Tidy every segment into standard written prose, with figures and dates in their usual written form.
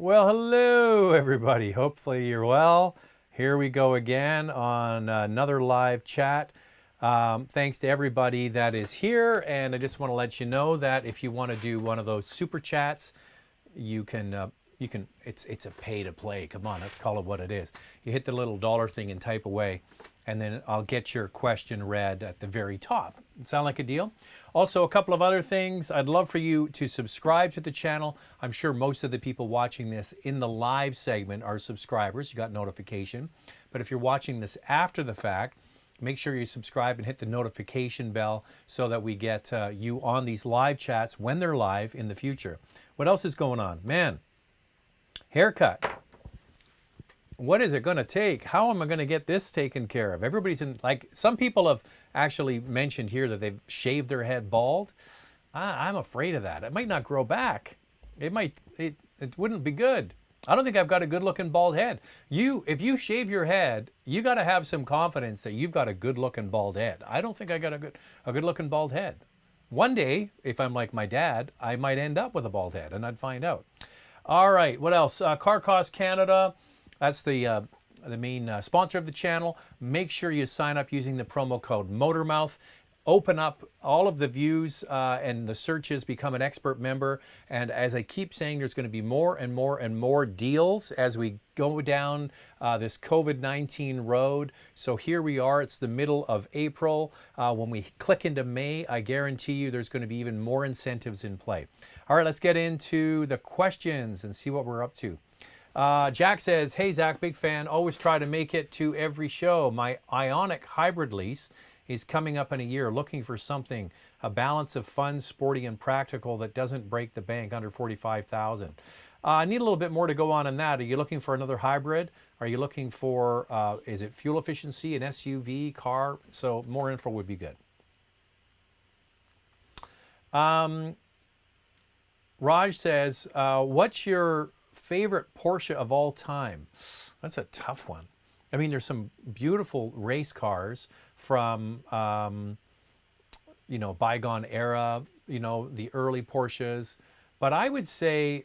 Well, hello everybody. Hopefully you're well. Here we go again on another live chat. Thanks to everybody that is here, and I just want to let you know that if you want to do one of those super chats, you can. It's a pay to play. Come on, let's call it what it is. You hit the little dollar thing and type away, and then I'll get your question read at the very top. Sound like a deal? Also, a couple of other things. I'd love for you to subscribe to the channel. I'm sure most of the people watching this in the live segment are subscribers. You got notification. But if you're watching this after the fact, make sure you subscribe and hit the notification bell so that we get you on these live chats when they're live in the future. What else is going on? Man, haircut. What is it going to take? How am I going to get this taken care of? Everybody's in, like, some people have actually mentioned here that they've shaved their head bald. I'm afraid of that. It might not grow back. It wouldn't be good. I don't think I've got a good looking bald head. If you shave your head, you got to have some confidence that you've got a good looking bald head. I don't think I got a good looking bald head. One day, if I'm like my dad, I might end up with a bald head and I'd find out. All right, what else? Car Cost Canada. That's the main sponsor of the channel. Make sure you sign up using the promo code MOTORMOUTH. Open up all of the views and the searches, become an expert member. And as I keep saying, there's going to be more and more and more deals as we go down this COVID-19 road. So here we are. It's the middle of April. When we click into May, I guarantee you there's going to be even more incentives in play. All right, let's get into the questions and see what we're up to. Jack says, hey, Zach, big fan. Always try to make it to every show. My Ioniq hybrid lease is coming up in a year. Looking for something, a balance of fun, sporty, and practical that doesn't break the bank under $45,000. I need a little bit more to go on that. Are you looking for another hybrid? Are you looking for, is it fuel efficiency, an SUV, car? So more info would be good. Raj says, what's your favorite Porsche of all time? That's a tough one. I mean, there's some beautiful race cars from, bygone era, the early Porsches. But I would say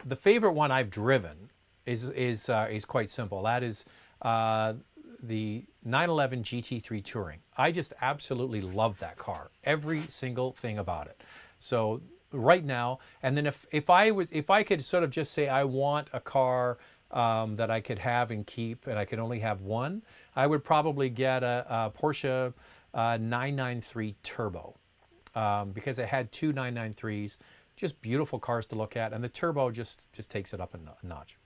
the favorite one I've driven is quite simple. That is the 911 GT3 Touring. I just absolutely love that car. Every single thing about it. So right now, and then if I could sort of just say I want a car that I could have and keep, and I could only have one, I would probably get a Porsche 993 Turbo because it had two 993s, just beautiful cars to look at, and the Turbo just takes it up a notch.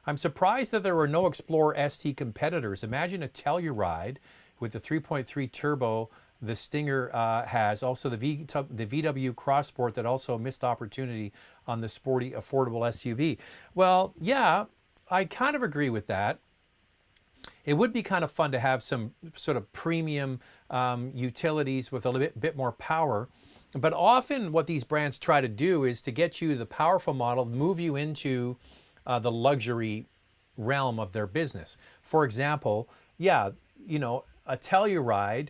I'm surprised that there were no Explorer ST competitors. Imagine a Telluride with the 3.3 turbo the Stinger has. Also the VW Cross Sport that also missed opportunity on the sporty, affordable SUV. Well, yeah, I kind of agree with that. It would be kind of fun to have some sort of premium utilities with a little bit more power. But often what these brands try to do is to get you the powerful model, move you into the luxury realm of their business. For example, yeah, a Telluride,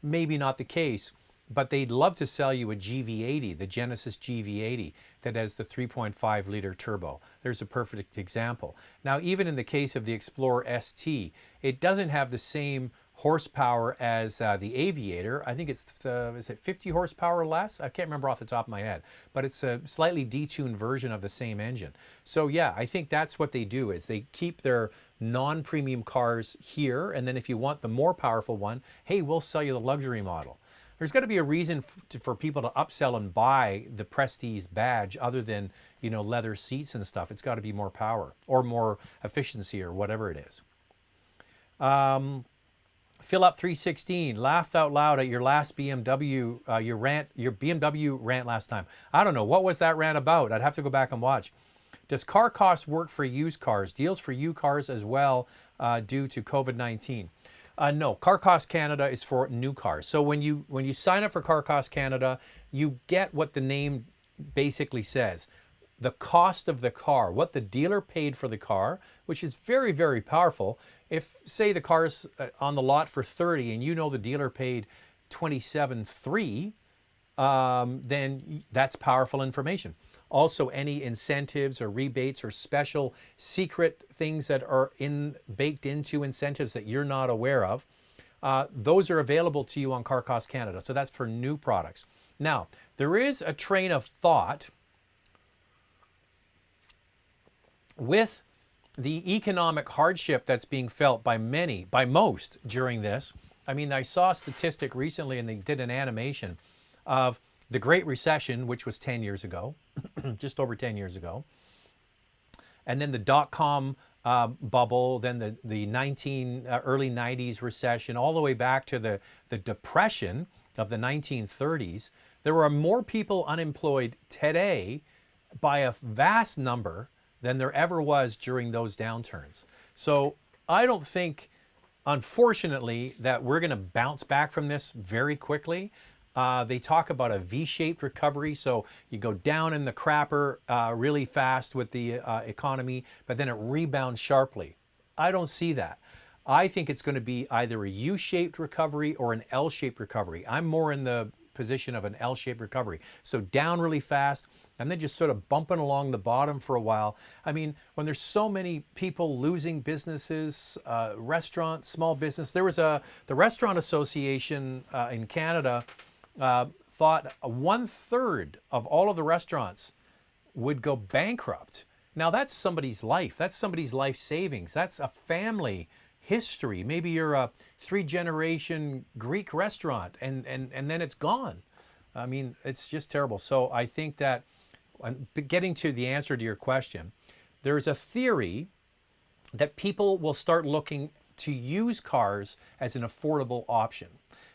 maybe not the case, but they'd love to sell you a GV80, the Genesis GV80, that has the 3.5 liter turbo. There's a perfect example. Now, even in the case of the Explorer ST, it doesn't have the same horsepower as the Aviator. I think it's, is it 50 horsepower less? I can't remember off the top of my head, but it's a slightly detuned version of the same engine. So yeah, I think that's what they do, is they keep their non-premium cars here, and then if you want the more powerful one, hey, we'll sell you the luxury model. There's got to be a reason for people to upsell and buy the Prestige badge other than, leather seats and stuff. It's got to be more power or more efficiency or whatever it is. Fill Up 316 laughed out loud at your last BMW, your BMW rant last time. I don't know, what was that rant about? I'd have to go back and watch. Does car cost work for used cars? Deals for used cars as well due to COVID-19? No, Car Cost Canada is for new cars. So when you sign up for Car Cost Canada, you get what the name basically says. The cost of the car, what the dealer paid for the car, which is very, very powerful. If, say, the car's on the lot for 30 and the dealer paid 27.3, then that's powerful information. Also, any incentives or rebates or special secret things that are baked into incentives that you're not aware of, those are available to you on Car Cost Canada. So that's for new products. Now, there is a train of thought with the economic hardship that's being felt by most during this. I mean, I saw a statistic recently, and they did an animation of the Great Recession, which was 10 years ago, just over 10 years ago. And then the dot-com bubble, then the early 90s recession, all the way back to the Depression of the 1930s. There are more people unemployed today by a vast number than there ever was during those downturns. So I don't think, unfortunately, that we're going to bounce back from this very quickly. They talk about a V-shaped recovery, so you go down in the crapper really fast with the economy, but then it rebounds sharply. I don't see that. I think it's going to be either a U-shaped recovery or an L-shaped recovery. I'm more in the position of an L-shaped recovery. So down really fast and then just sort of bumping along the bottom for a while. I mean, when there's so many people losing businesses, restaurants, small business, there was the Restaurant Association in Canada thought 1/3 of all of the restaurants would go bankrupt. Now that's somebody's life. That's somebody's life savings. That's a family history. Maybe you're a 3-generation Greek restaurant and then it's gone. I mean, it's just terrible. So I think that, getting to the answer to your question, there's a theory that people will start looking to use cars as an affordable option.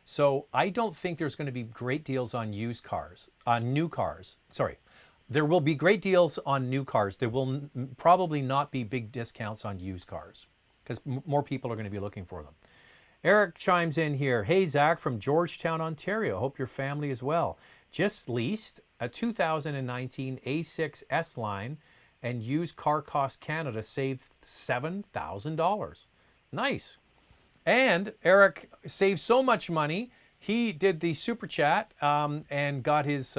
So I don't think there's going to be great deals on used cars, on new cars. Sorry. There will be great deals on new cars. There will probably not be big discounts on used cars because more people are going to be looking for them. Eric chimes in here. Hey, Zach from Georgetown, Ontario. Hope your family is well. Just leased a 2019 A6 S-Line and used Car Cost Canada saved $7,000. Nice. And Eric saved so much money, he did the super chat and got his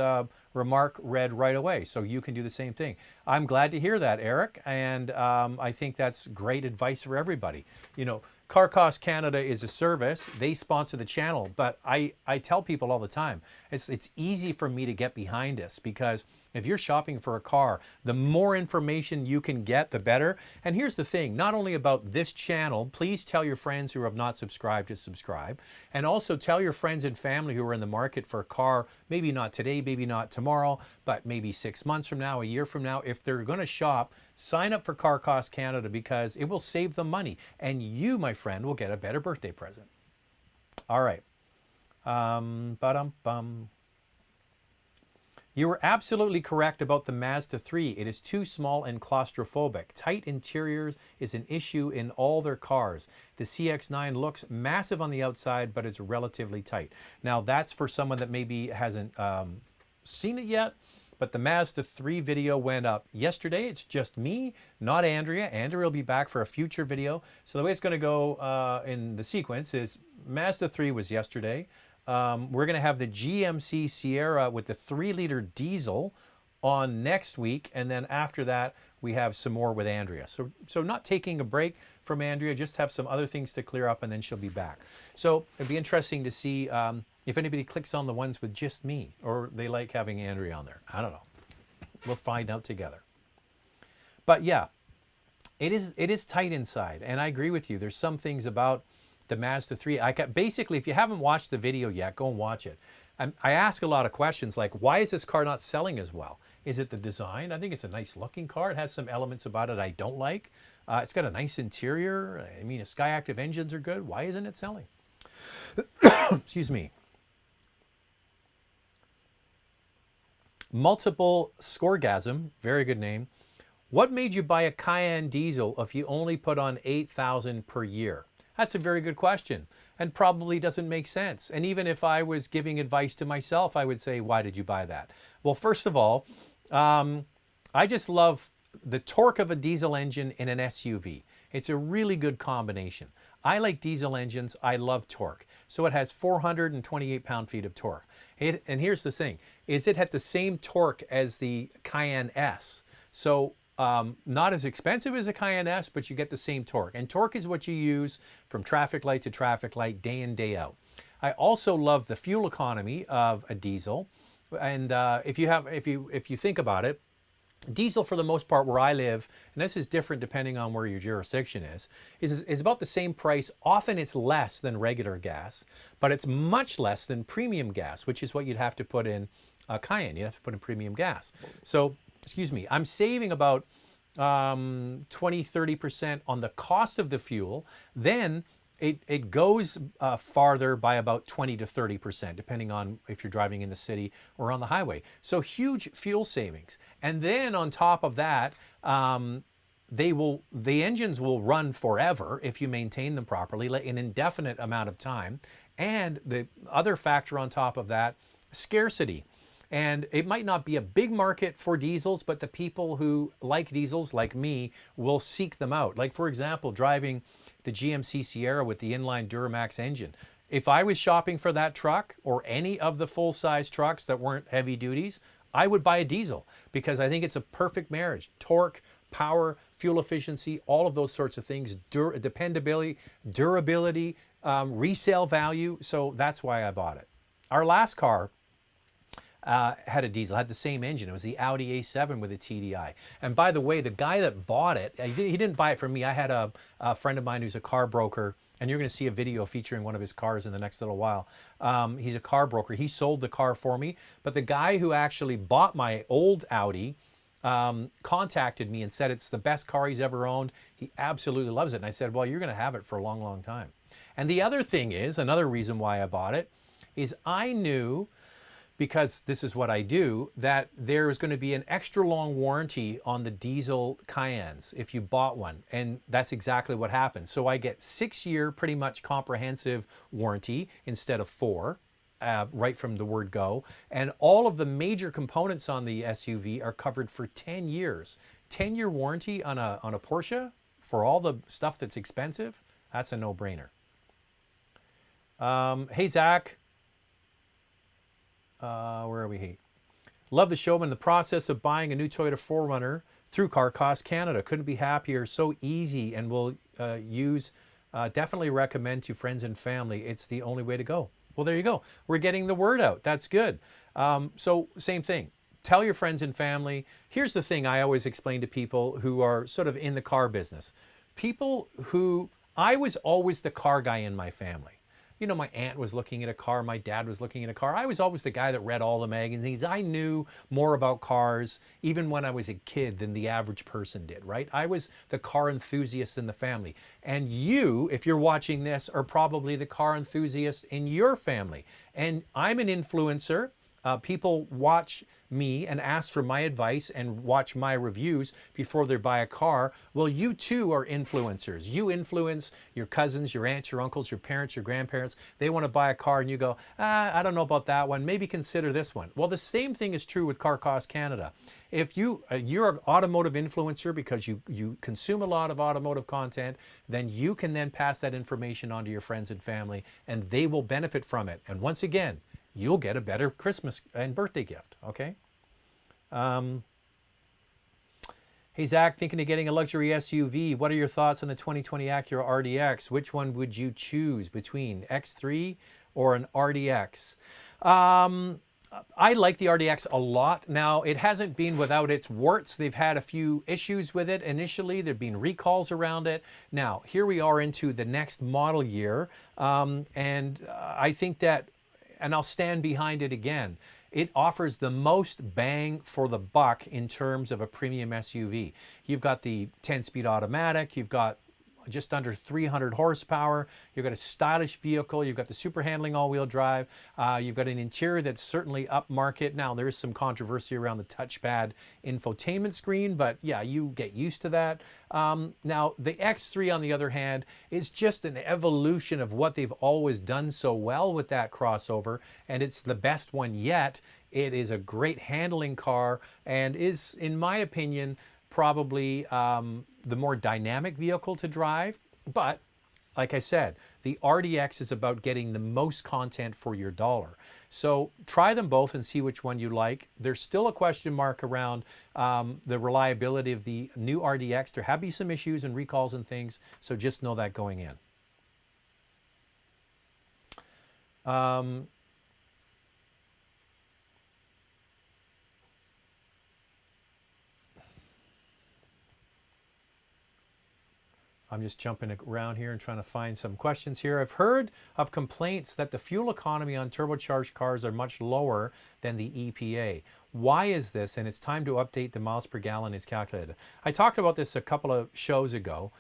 remark read right away. So you can do the same thing. I'm glad to hear that, Eric. And I think that's great advice for everybody. You know, Car Cost Canada is a service. They sponsor the channel. But I tell people all the time, it's easy for me to get behind this because if you're shopping for a car, the more information you can get, the better. And here's the thing, not only about this channel, please tell your friends who have not subscribed to subscribe. And also tell your friends and family who are in the market for a car, maybe not today, maybe not tomorrow, but maybe 6 months from now, a year from now. If they're going to shop, sign up for Car Cost Canada because it will save them money. And you, my friend, will get a better birthday present. All right. You were absolutely correct about the Mazda 3. It is too small and claustrophobic. Tight interiors is an issue in all their cars. The CX-9 looks massive on the outside, but it's relatively tight. Now, that's for someone that maybe hasn't seen it yet, but the Mazda 3 video went up yesterday. It's just me, not Andrea. Andrea will be back for a future video. So the way it's going to go in the sequence is Mazda 3 was yesterday. We're going to have the GMC Sierra with the 3-liter diesel on next week. And then after that, we have some more with Andrea. So not taking a break from Andrea, just have some other things to clear up and then she'll be back. So it'd be interesting to see if anybody clicks on the ones with just me or they like having Andrea on there. I don't know. We'll find out together. But yeah, it is tight inside. And I agree with you. There's some things about the Mazda 3. Basically, if you haven't watched the video yet, go and watch it. I ask a lot of questions like, why is this car not selling as well? Is it the design? I think it's a nice looking car. It has some elements about it I don't like. It's got a nice interior. I mean, Skyactiv engines are good. Why isn't it selling? Excuse me. Multiple Scoregasm, very good name. What made you buy a Cayenne diesel if you only put on $8,000 per year? That's a very good question and probably doesn't make sense. And even if I was giving advice to myself, I would say, why did you buy that? Well, first of all, I just love the torque of a diesel engine in an SUV. It's a really good combination. I like diesel engines. I love torque. So it has 428 pound-feet of torque. And here's the thing, is it had the same torque as the Cayenne S. So not as expensive as a Cayenne S, but you get the same torque. And torque is what you use from traffic light to traffic light, day in, day out. I also love the fuel economy of a diesel. And if you think about it, diesel, for the most part, where I live, and this is different depending on where your jurisdiction is about the same price. Often it's less than regular gas, but it's much less than premium gas, which is what you'd have to put in Cayenne. You'd have to put in premium gas. So, excuse me, I'm saving about 20-30% on the cost of the fuel. Then it goes farther by about 20 to 30%, depending on if you're driving in the city or on the highway. So huge fuel savings. And then on top of that, the engines will run forever if you maintain them properly, an indefinite amount of time. And the other factor on top of that, scarcity. And it might not be a big market for diesels, but the people who like diesels, like me, will seek them out. Like, for example, driving the GMC Sierra with the inline Duramax engine. If I was shopping for that truck or any of the full-size trucks that weren't heavy duties, I would buy a diesel because I think it's a perfect marriage. Torque, power, fuel efficiency, all of those sorts of things, dependability, durability, resale value. So that's why I bought it. Our last car had a diesel, had the same engine. It was the Audi A7 with a TDI. And by the way, the guy that bought it, he didn't buy it from me. I had a friend of mine who's a car broker, and you're going to see a video featuring one of his cars in the next little while. He's a car broker. He sold the car for me, but the guy who actually bought my old Audi contacted me and said it's the best car he's ever owned. He absolutely loves it. And I said, well, you're going to have it for a long, long time. And the other thing is, another reason why I bought it, is I knew, because this is what I do, that there is going to be an extra long warranty on the diesel Cayennes if you bought one. And that's exactly what happened. So I get 6-year pretty much comprehensive warranty instead of 4, right from the word go. And all of the major components on the SUV are covered for 10 years. 10-year warranty on a Porsche for all the stuff that's expensive, that's a no-brainer. Hey, Zach. Where are we? Hey. Love the show. I'm in the process of buying a new Toyota 4Runner through Car Cost Canada. Couldn't be happier. So easy, and will definitely recommend to friends and family. It's the only way to go. Well, there you go. We're getting the word out. That's good. So same thing. Tell your friends and family. Here's the thing I always explain to people who are sort of in the car business. I was always the car guy in my family. You know, my aunt was looking at a car, my dad was looking at a car. I was always the guy that read all the magazines. I knew more about cars, even when I was a kid, than the average person did, right? I was the car enthusiast in the family. And you, if you're watching this, are probably the car enthusiast in your family. And I'm an influencer. People watch me and ask for my advice and watch my reviews before they buy a car. Well, you too are influencers. You influence your cousins, your aunts, your uncles, your parents, your grandparents. They want to buy a car and you go, I don't know about that one. Maybe consider this one. Well, the same thing is true with Car Cost Canada. If you're an automotive influencer because you consume a lot of automotive content, then you can then pass that information on to your friends and family, and they will benefit from it. And once again, you'll get a better Christmas and birthday gift, okay? Hey, Zach, thinking of getting a luxury SUV. What are your thoughts on the 2020 Acura RDX? Which one would you choose between X3 or an RDX? I like the RDX a lot. Now, it hasn't been without its warts. They've had a few issues with it initially. There have been recalls around it. Now, here we are into the next model year, and I think that, and I'll stand behind it again, it offers the most bang for the buck in terms of a premium SUV. You've got the 10-speed automatic, you've got just under 300 horsepower, you've got a stylish vehicle, you've got the super handling all-wheel drive, you've got an interior that's certainly upmarket. Now, there is some controversy around the touchpad infotainment screen, but yeah, you get used to that. Now, the X3, on the other hand, is just an evolution of what they've always done so well with that crossover, and it's the best one yet. It is a great handling car and is, in my opinion, probably the more dynamic vehicle to drive, but like I said, the RDX is about getting the most content for your dollar. So try them both and see which one you like. There's still a question mark around the reliability of the new RDX. There have been some issues and recalls and things, so just know that going in. I'm just jumping around here and trying to find some questions here. I've heard of complaints that the fuel economy on turbocharged cars are much lower than the EPA. Why is this? And it's time to update the miles per gallon is calculated. I talked about this a couple of shows ago.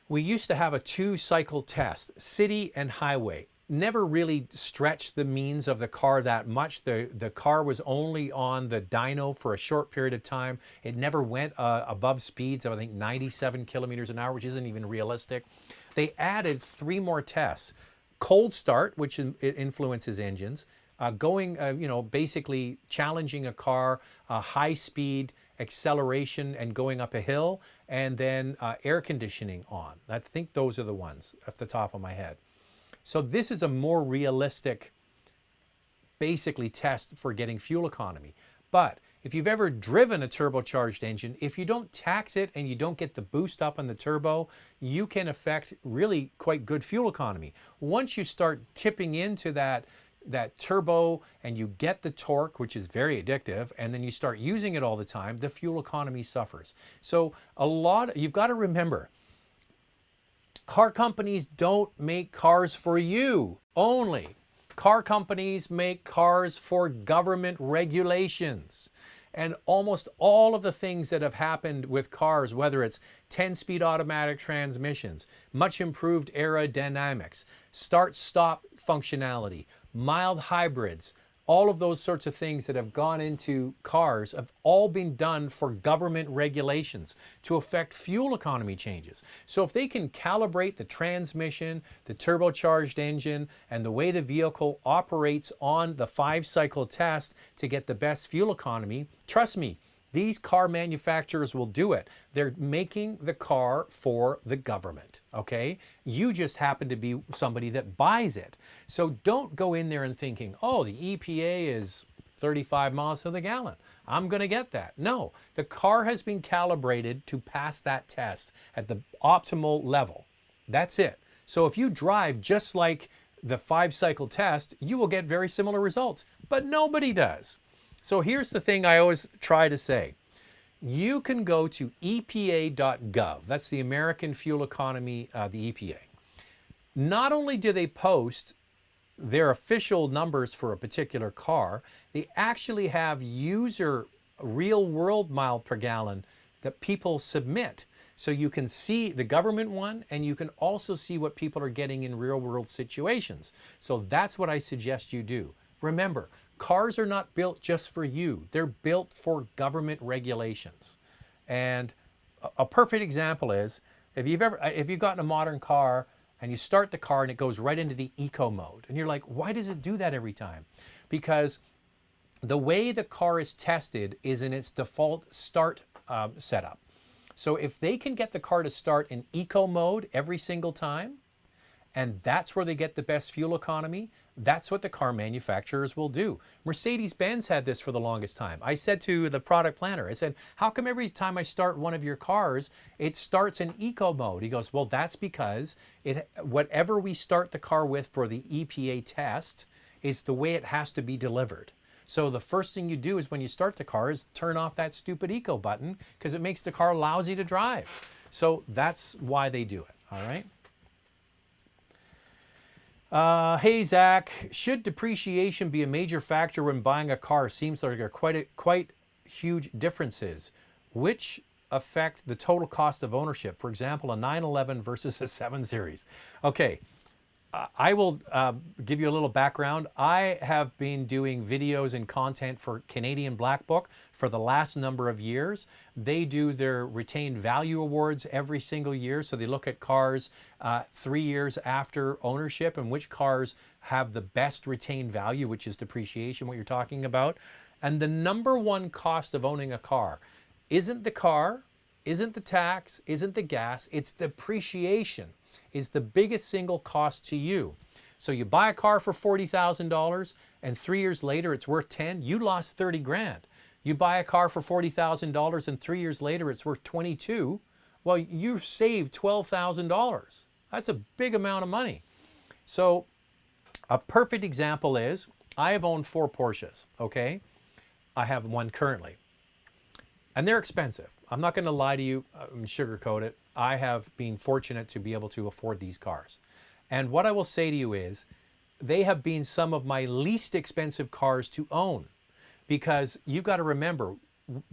We used to have a 2-cycle test, city and highway. Never really stretched the means of the car that much. The car was only on the dyno for a short period of time. It never went above speeds of, I think, 97 kilometers an hour, which isn't even realistic. They added 3 more tests. Cold start, which influences engines, basically challenging a car, high speed, acceleration and going up a hill, and then air conditioning on. I think those are the ones off the top of my head. So this is a more realistic, basically, test for getting fuel economy. But if you've ever driven a turbocharged engine, if you don't tax it and you don't get the boost up on the turbo, you can affect really quite good fuel economy. Once you start tipping into that turbo and you get the torque, which is very addictive, and then you start using it all the time, the fuel economy suffers. So you've got to remember, car companies don't make cars for you only. Car companies make cars for government regulations. And almost all of the things that have happened with cars, whether it's 10-speed automatic transmissions, much improved aerodynamics, start-stop functionality, mild hybrids, all of those sorts of things that have gone into cars have all been done for government regulations to affect fuel economy changes. So if they can calibrate the transmission, the turbocharged engine, and the way the vehicle operates on the 5-cycle test to get the best fuel economy, trust me, these car manufacturers will do it. They're making the car for the government, okay? You just happen to be somebody that buys it. So don't go in there and thinking, oh, the EPA is 35 miles to the gallon. I'm going to get that. No, the car has been calibrated to pass that test at the optimal level. That's it. So if you drive just like the 5-cycle test, you will get very similar results, but nobody does. So here's the thing I always try to say. You can go to EPA.gov. That's the American Fuel Economy, the EPA. Not only do they post their official numbers for a particular car, they actually have user real-world mile per gallon that people submit. So you can see the government one, and you can also see what people are getting in real-world situations. So that's what I suggest you do. Remember, cars are not built just for you. They're built for government regulations. And a perfect example is, if you've gotten a modern car and you start the car and it goes right into the eco mode, and you're like, why does it do that every time? Because the way the car is tested is in its default start setup. So if they can get the car to start in eco mode every single time, and that's where they get the best fuel economy, that's what the car manufacturers will do. Mercedes-Benz had this for the longest time. I said to the product planner, I said, how come every time I start one of your cars, it starts in eco mode? He goes, well, that's because whatever we start the car with for the EPA test is the way it has to be delivered. So the first thing you do is when you start the car is turn off that stupid eco button because it makes the car lousy to drive. So that's why they do it, all right? Hey Zach, should depreciation be a major factor when buying a car? Seems like there are quite huge differences, which affect the total cost of ownership. For example, a 911 versus a 7 Series. Okay, I will give you a little background. I have been doing videos and content for Canadian Black Book for the last number of years. They do their retained value awards every single year. So they look at cars 3 years after ownership and which cars have the best retained value, which is depreciation, what you're talking about. And the number one cost of owning a car isn't the car, isn't the tax, isn't the gas, it's depreciation. is the biggest single cost to you. So you buy a car for $40,000 and 3 years later it's worth 10, you lost 30 grand. You buy a car for $40,000 and 3 years later it's worth 22, well, you've saved $12,000. That's a big amount of money. So a perfect example is, I have owned 4 Porsches, okay? I have one currently. And they're expensive. I'm not going to lie to you, sugarcoat it. I have been fortunate to be able to afford these cars. And what I will say to you is, they have been some of my least expensive cars to own. Because you've got to remember,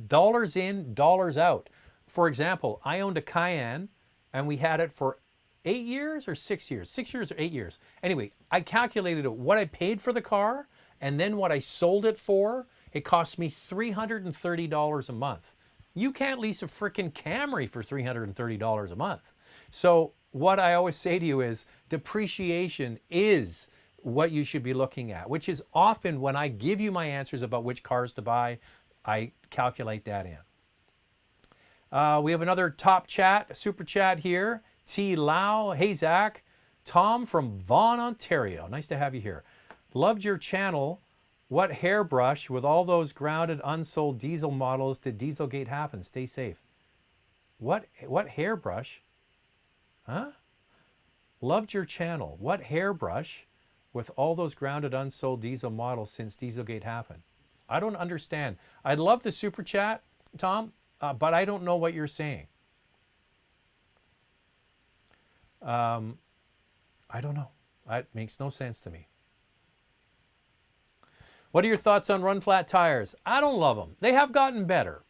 dollars in, dollars out. For example, I owned a Cayenne and we had it for 8 years or 6 years? 6 years or 8 years. Anyway, I calculated what I paid for the car and then what I sold it for. It cost me $330 a month. You can't lease a frickin' Camry for $330 a month. So what I always say to you is, depreciation is what you should be looking at, which is often when I give you my answers about which cars to buy, I calculate that in. We have another top chat, super chat here. T. Lau, hey Zach, Tom from Vaughan, Ontario. Nice to have you here. Loved your channel. What hairbrush with all those grounded unsold diesel models did Dieselgate happen? Stay safe. What hairbrush? Huh? Loved your channel. What hairbrush with all those grounded unsold diesel models since Dieselgate happened? I don't understand. I'd love the super chat, Tom, but I don't know what you're saying. I don't know. It makes no sense to me. What are your thoughts on run flat tires? I don't love them. They have gotten better.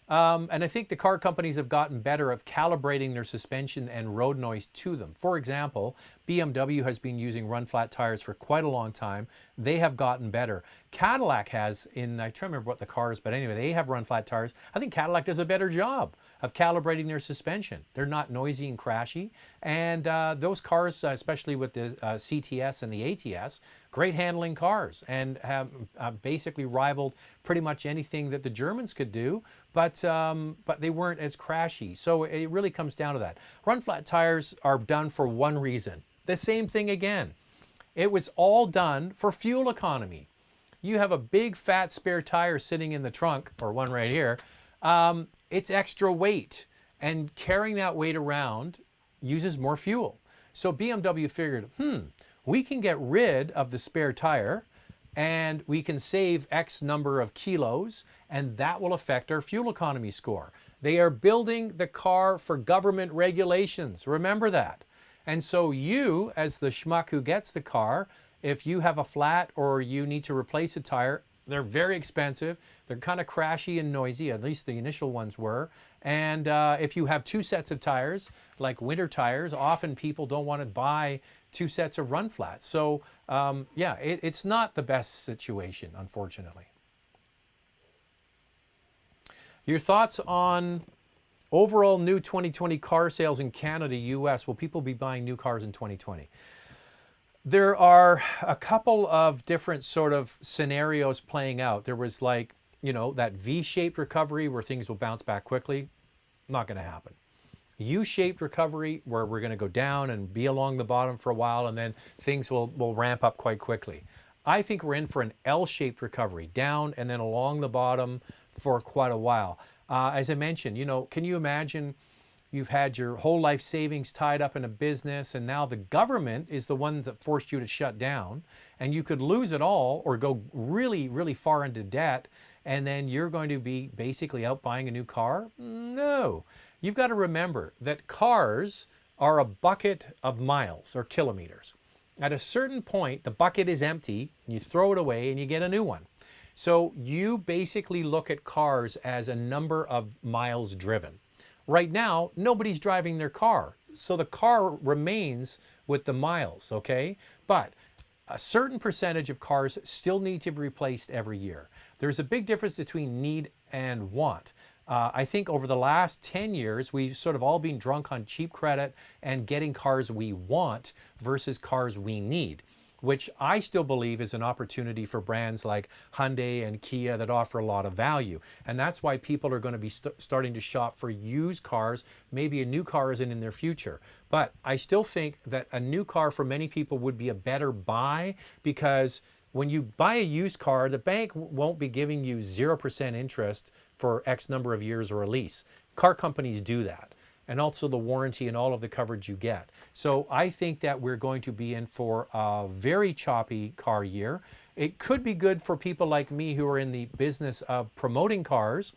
And I think the car companies have gotten better at calibrating their suspension and road noise to them. For example, BMW has been using run flat tires for quite a long time. They have gotten better. Cadillac has, I can't remember what the car is, but anyway, they have run flat tires. I think Cadillac does a better job of calibrating their suspension. They're not noisy and crashy. And those cars, especially with the CTS and the ATS, great handling cars and have basically rivaled pretty much anything that the Germans could do, but they weren't as crashy. So it really comes down to that. Run flat tires are done for one reason. The same thing again. It was all done for fuel economy. You have a big fat spare tire sitting in the trunk, or one right here. It's extra weight, and carrying that weight around uses more fuel. So BMW figured, we can get rid of the spare tire and we can save X number of kilos, and that will affect our fuel economy score. They are building the car for government regulations. Remember that. And so you, as the schmuck who gets the car, if you have a flat or you need to replace a tire, they're very expensive. They're kind of crashy and noisy, at least the initial ones were. And if you have 2 sets of tires, like winter tires, often people don't want to buy 2 sets of run flats. So yeah, it's not the best situation, unfortunately. Your thoughts on overall new 2020 car sales in Canada, US? Will people be buying new cars in 2020? There are a couple of different sort of scenarios playing out. There was like, that V-shaped recovery where things will bounce back quickly. Not going to happen. U-shaped recovery where we're going to go down and be along the bottom for a while, and then things will ramp up quite quickly. I think we're in for an L-shaped recovery, down and then along the bottom for quite a while. As I mentioned, can you imagine you've had your whole life savings tied up in a business, and now the government is the one that forced you to shut down, and you could lose it all or go really, really far into debt, and then you're going to be basically out buying a new car? No. You've got to remember that cars are a bucket of miles or kilometers. At a certain point, the bucket is empty, and you throw it away and you get a new one. So you basically look at cars as a number of miles driven. Right now, nobody's driving their car, so the car remains with the miles, okay? But a certain percentage of cars still need to be replaced every year. There's a big difference between need and want. I think over the last 10 years, we've sort of all been drunk on cheap credit and getting cars we want versus cars we need. which I still believe is an opportunity for brands like Hyundai and Kia that offer a lot of value. And that's why people are going to be starting to shop for used cars. Maybe a new car isn't in their future. But I still think that a new car for many people would be a better buy, because when you buy a used car, the bank won't be giving you 0% interest for X number of years or a lease. Car companies do that. And also the warranty and all of the coverage you get. So I think that we're going to be in for a very choppy car year. It could be good for people like me who are in the business of promoting cars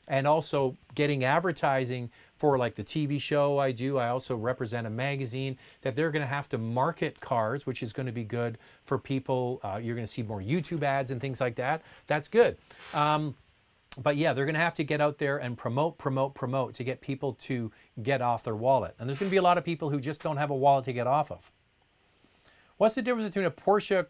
and also getting advertising for like the TV show I do. I also represent a magazine that they're going to have to market cars, which is going to be good for people. You're going to see more YouTube ads and things like that. That's good. But yeah, they're going to have to get out there and promote to get people to get off their wallet. And there's going to be a lot of people who just don't have a wallet to get off of. What's the difference between a Porsche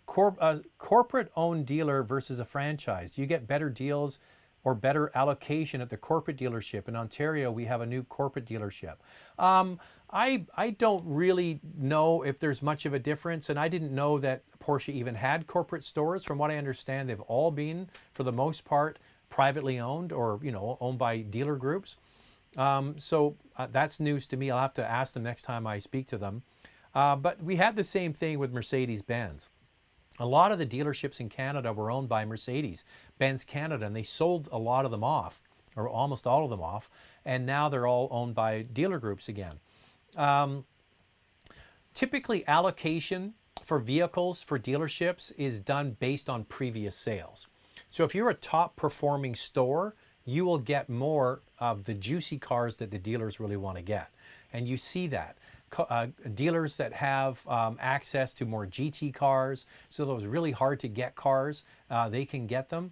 corporate-owned dealer versus a franchise? Do you get better deals or better allocation at the corporate dealership? In Ontario, we have a new corporate dealership. I don't really know if there's much of a difference, and I didn't know that Porsche even had corporate stores. From what I understand, they've all been, for the most part, privately owned or owned by dealer groups. So that's news to me. I'll have to ask them next time I speak to them. But we had the same thing with Mercedes-Benz. A lot of the dealerships in Canada were owned by Mercedes-Benz Canada, and they sold a lot of them off, or almost all of them off, and now they're all owned by dealer groups again. Typically, allocation for vehicles for dealerships is done based on previous sales. So if you're a top performing store, you will get more of the juicy cars that the dealers really want to get. And you see that. Dealers that have access to more GT cars, so those really hard to get cars, they can get them.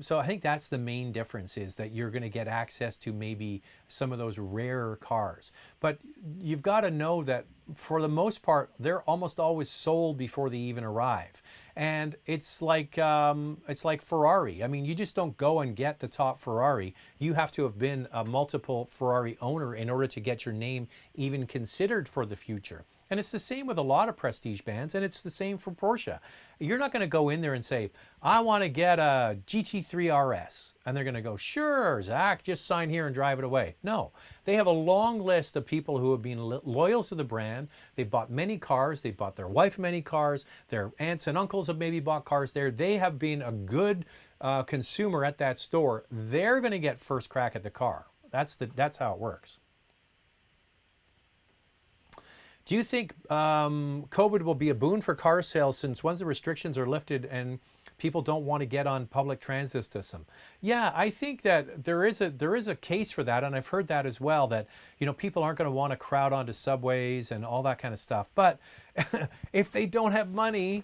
So I think that's the main difference, is that you're going to get access to maybe some of those rarer cars. But you've got to know that for the most part, they're almost always sold before they even arrive. And it's like Ferrari. I mean, you just don't go and get the top Ferrari. You have to have been a multiple Ferrari owner in order to get your name even considered for the future. And it's the same with a lot of prestige brands, and it's the same for Porsche. You're not going to go in there and say, I want to get a GT3 RS. And they're going to go, sure, Zach, just sign here and drive it away. No, they have a long list of people who have been loyal to the brand. They've bought many cars. They've bought their wife many cars. Their aunts and uncles have maybe bought cars there. They have been a good consumer at that store. They're going to get first crack at the car. That's how it works. Do you think COVID will be a boon for car sales, since once the restrictions are lifted and people don't want to get on public transit system? Yeah, I think that there is a case for that, and I've heard that as well, that people aren't going to want to crowd onto subways and all that kind of stuff. But if they don't have money,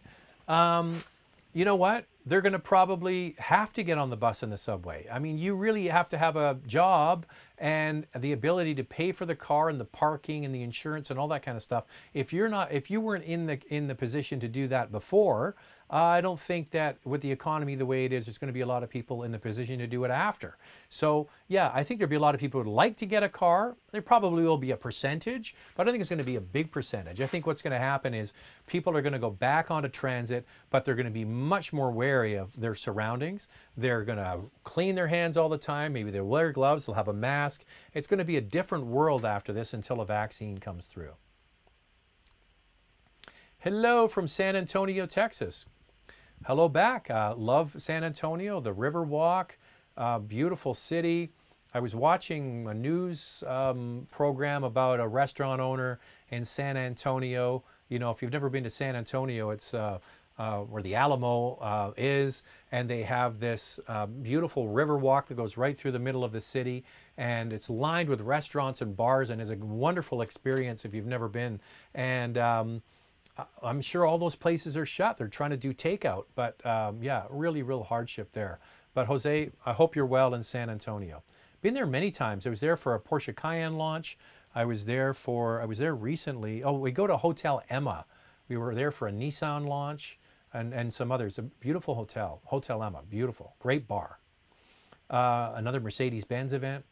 you know what? They're going to probably have to get on the bus and the subway. I mean, you really have to have a job and the ability to pay for the car and the parking and the insurance and all that kind of stuff. If you weren't in the position to do that before, I don't think that with the economy the way it is, there's going to be a lot of people in the position to do it after. So yeah, I think there'll be a lot of people who would like to get a car. There probably will be a percentage, but I don't think it's going to be a big percentage. I think what's going to happen is people are going to go back onto transit, but they're going to be much more wary of their surroundings. They're going to clean their hands all the time. Maybe they'll wear gloves, they'll have a mask. It's going to be a different world after this until a vaccine comes through. Hello from San Antonio, Texas. Hello back. Love San Antonio, the Riverwalk, beautiful city. I was watching a news program about a restaurant owner in San Antonio. If you've never been to San Antonio, it's where the Alamo is, and they have this beautiful Riverwalk that goes right through the middle of the city, and it's lined with restaurants and bars, and is a wonderful experience if you've never been. And I'm sure all those places are shut. They're trying to do takeout, but yeah, really real hardship there. But Jose, I hope you're well in San Antonio. Been there many times. I was there for a Porsche Cayenne launch. I was there recently. Oh, we go to Hotel Emma. We were there for a Nissan launch and some others. A beautiful hotel, Hotel Emma, beautiful, great bar. Another Mercedes-Benz event.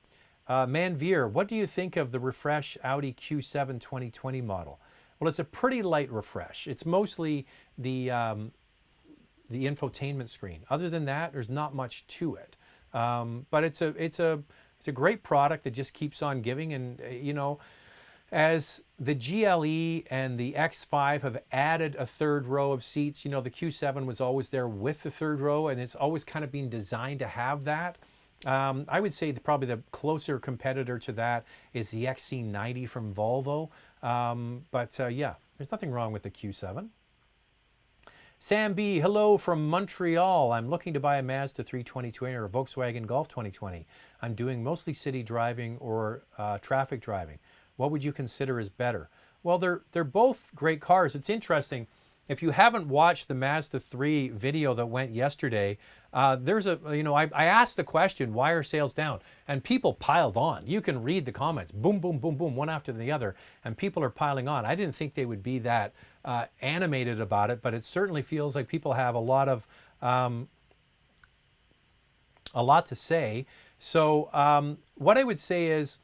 Manveer, what do you think of the refreshed Audi Q7 2020 model? Well, it's a pretty light refresh. It's mostly the infotainment screen. Other than that, there's not much to it. But it's a great product that just keeps on giving. And you know, as the GLE and the X5 have added a third row of seats, you know, the Q7 was always there with the third row, and it's always kind of been designed to have that. I would say probably the closer competitor to that is the XC90 from Volvo. Yeah, there's nothing wrong with the Q7. Sam B, hello from Montreal. I'm looking to buy a Mazda 3 2020 or a Volkswagen Golf 2020. I'm doing mostly city driving or traffic driving. What would you consider is better? Well, they're both great cars. It's interesting. If you haven't watched the Mazda 3 video that went yesterday, there's a, you know, I asked the question, why are sales down? And people piled on. You can read the comments, boom, boom, boom, boom, one after the other, and people are piling on. I didn't think they would be that animated about it, but it certainly feels like people have a lot to say. So what I would say is,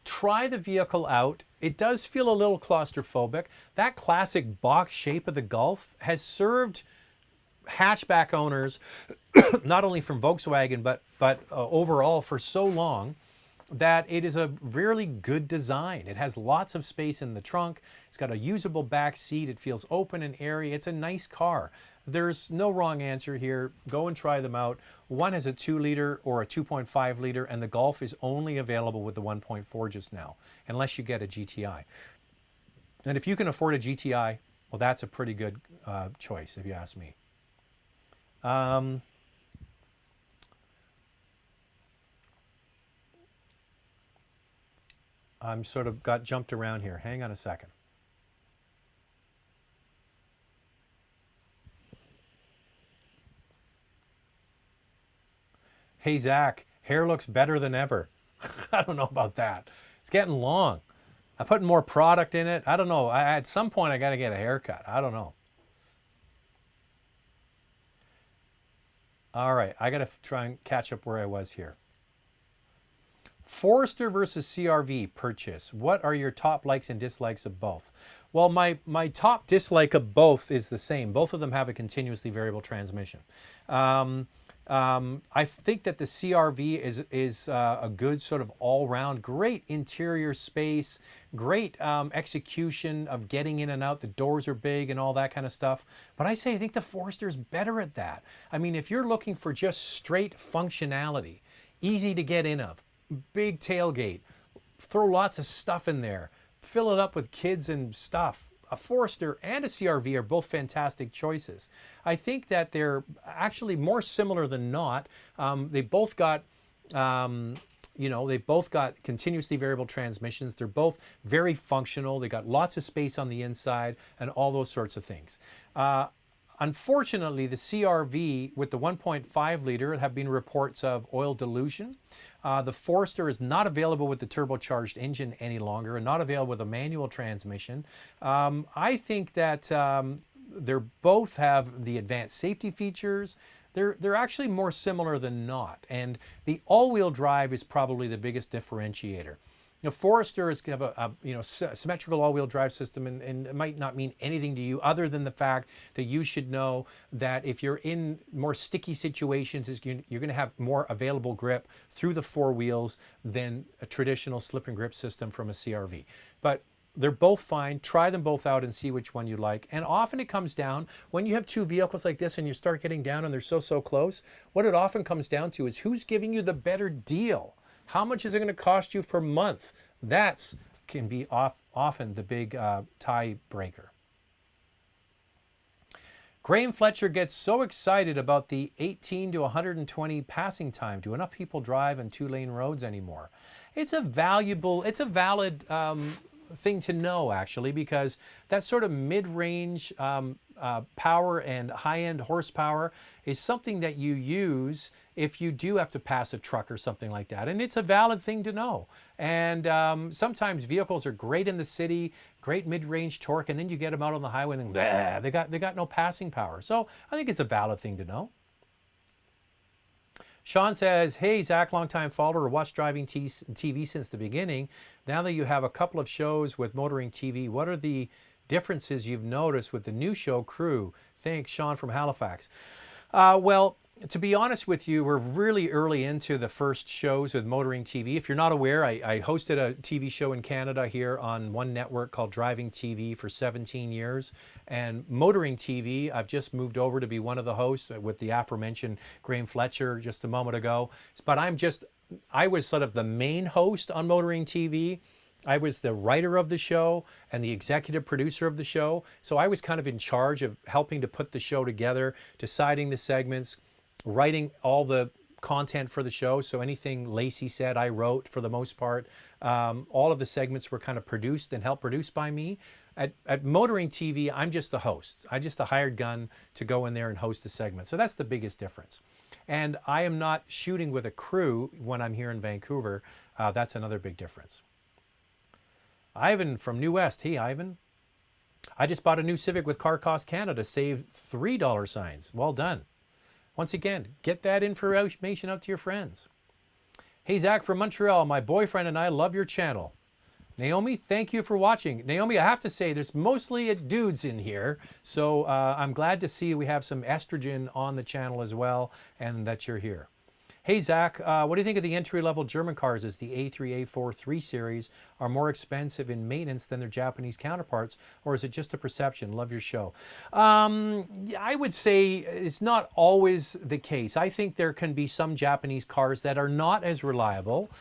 try the vehicle out. It does feel a little claustrophobic. That classic box shape of the Golf has served hatchback owners, not only from Volkswagen, but overall for so long, that it is a really good design. It has lots of space in the trunk. It's got a usable back seat. It feels open and airy. It's a nice car. There's no wrong answer here. Go and try them out. One has a 2-liter or a 2.5 liter, and the Golf is only available with the 1.4 just now, unless you get a GTI. And if you can afford a GTI, well, that's a pretty good choice, if you ask me. I'm sort of got jumped around here. Hang on a second. Hey, Zach, hair looks better than ever. I don't know about that. It's getting long. I'm putting more product in it. I don't know. At some point, I got to get a haircut. I don't know. All right, I got to try and catch up where I was here. Forester versus CRV purchase. What are your top likes and dislikes of both? Well, my top dislike of both is the same. Both of them have a continuously variable transmission. I think that the CRV is a good sort of all-round, great interior space, great execution of getting in and out. The doors are big and all that kind of stuff. But I think the Forester's better at that. I mean, if you're looking for just straight functionality, easy to get in of, big tailgate, throw lots of stuff in there, fill it up with kids and stuff, a Forester and a CRV are both fantastic choices. I think that they're actually more similar than not. They both got, they both got continuously variable transmissions. They're both very functional. They got lots of space on the inside and all those sorts of things. Unfortunately, the CRV with the 1.5 liter have been reports of oil dilution. The Forester is not available with the turbocharged engine any longer and not available with a manual transmission. I think that they both have the advanced safety features. They're actually more similar than not. And the all-wheel drive is probably the biggest differentiator. The Forester is have a symmetrical all-wheel drive system, and it might not mean anything to you other than the fact that you should know that if you're in more sticky situations, you're going to have more available grip through the four wheels than a traditional slip and grip system from a CRV. But they're both fine. Try them both out and see which one you like. And often it comes down, when you have two vehicles like this and you start getting down and they're so close, what it often comes down to is who's giving you the better deal. How much is it going to cost you per month? That can be often the big tiebreaker. Graham Fletcher gets so excited about the 18 to 120 passing time. Do enough people drive on two-lane roads anymore? It's a valid thing to know, actually, because that sort of mid-range power and high-end horsepower is something that you use if you do have to pass a truck or something like that. And it's a valid thing to know. And sometimes vehicles are great in the city, great mid-range torque, and then you get them out on the highway and they got no passing power. So I think it's a valid thing to know. Sean says, hey, Zach, longtime follower, watched driving TV since the beginning. Now that you have a couple of shows with Motoring TV, what are the differences you've noticed with the new show crew. Thanks, Sean from Halifax. Well, to be honest with you, we're really early into the first shows with Motoring TV. If you're not aware, I hosted a TV show in Canada here on one network called Driving TV for 17 years. And Motoring TV, I've just moved over to be one of the hosts with the aforementioned Graham Fletcher just a moment ago. But I was sort of the main host on Motoring TV. I was the writer of the show and the executive producer of the show. So I was kind of in charge of helping to put the show together, deciding the segments, writing all the content for the show. So anything Lacey said, I wrote for the most part. All of the segments were kind of produced and helped produced by me. At Motoring TV, I'm just the host. I'm just a hired gun to go in there and host a segment. So that's the biggest difference. And I am not shooting with a crew when I'm here in Vancouver. That's another big difference. Ivan from New West. Hey, Ivan. I just bought a new Civic with Car Cost Canada, saved $3 signs. Well done. Once again, get that information out to your friends. Hey, Zach from Montreal. My boyfriend and I love your channel. Naomi, thank you for watching. Naomi, I have to say, there's mostly dudes in here. So I'm glad to see we have some estrogen on the channel as well and that you're here. Hey, Zach, what do you think of the entry-level German cars as the A3, A4, 3 Series are more expensive in maintenance than their Japanese counterparts, or is it just a perception? Love your show. I would say it's not always the case. I think there can be some Japanese cars that are not as reliable.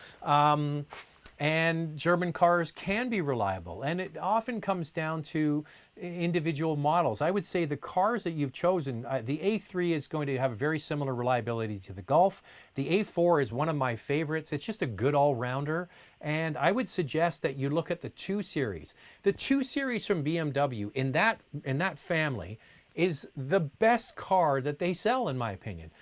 And German cars can be reliable, and it often comes down to individual models. I would say the cars that you've chosen, the A3 is going to have a very similar reliability to the Golf. The A4 is one of my favorites. It's just a good all-rounder, and I would suggest that you look at the 2 Series. The 2 Series from BMW in that family is the best car that they sell, in my opinion.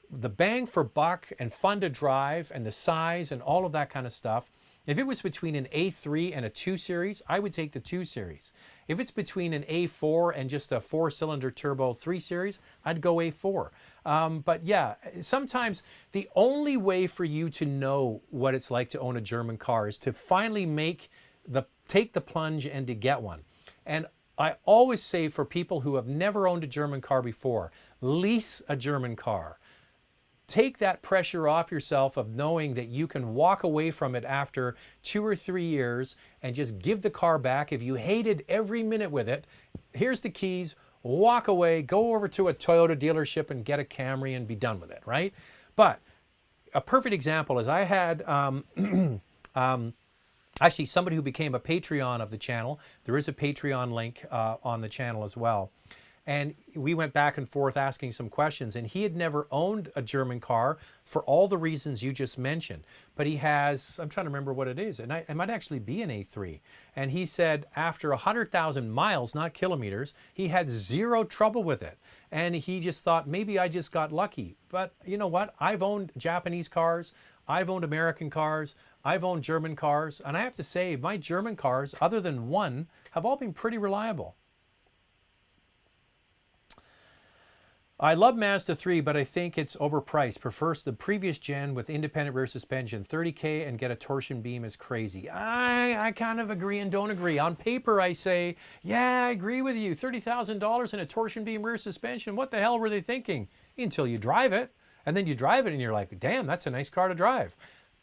The bang for buck and fun to drive and the size and all of that kind of stuff. If it was between an A3 and a 2 Series, I would take the 2 Series. If it's between an A4 and just a 4-cylinder turbo 3 Series, I'd go A4. But yeah, sometimes the only way for you to know what it's like to own a German car is to finally take the plunge and to get one. And I always say for people who have never owned a German car before, lease a German car. Take that pressure off yourself of knowing that you can walk away from it after 2 or 3 years and just give the car back. If you hated every minute with it, here's the keys, walk away, go over to a Toyota dealership and get a Camry and be done with it, right? But a perfect example is I had actually somebody who became a Patreon of the channel. There is a Patreon link on the channel as well. And we went back and forth asking some questions, and he had never owned a German car for all the reasons you just mentioned. But he has, I'm trying to remember what it is, and it might actually be an A3. And he said after 100,000 miles, not kilometers, he had zero trouble with it. And he just thought, maybe I just got lucky. But you know what? I've owned Japanese cars, I've owned American cars, I've owned German cars, and I have to say my German cars, other than one, have all been pretty reliable. I love Mazda 3, but I think it's overpriced. Prefers the previous gen with independent rear suspension. $30K and get a torsion beam is crazy. I kind of agree and don't agree. On paper, I say, yeah, I agree with you. $30,000 and a torsion beam rear suspension. What the hell were they thinking? Until you drive it. And then you drive it and you're like, damn, that's a nice car to drive.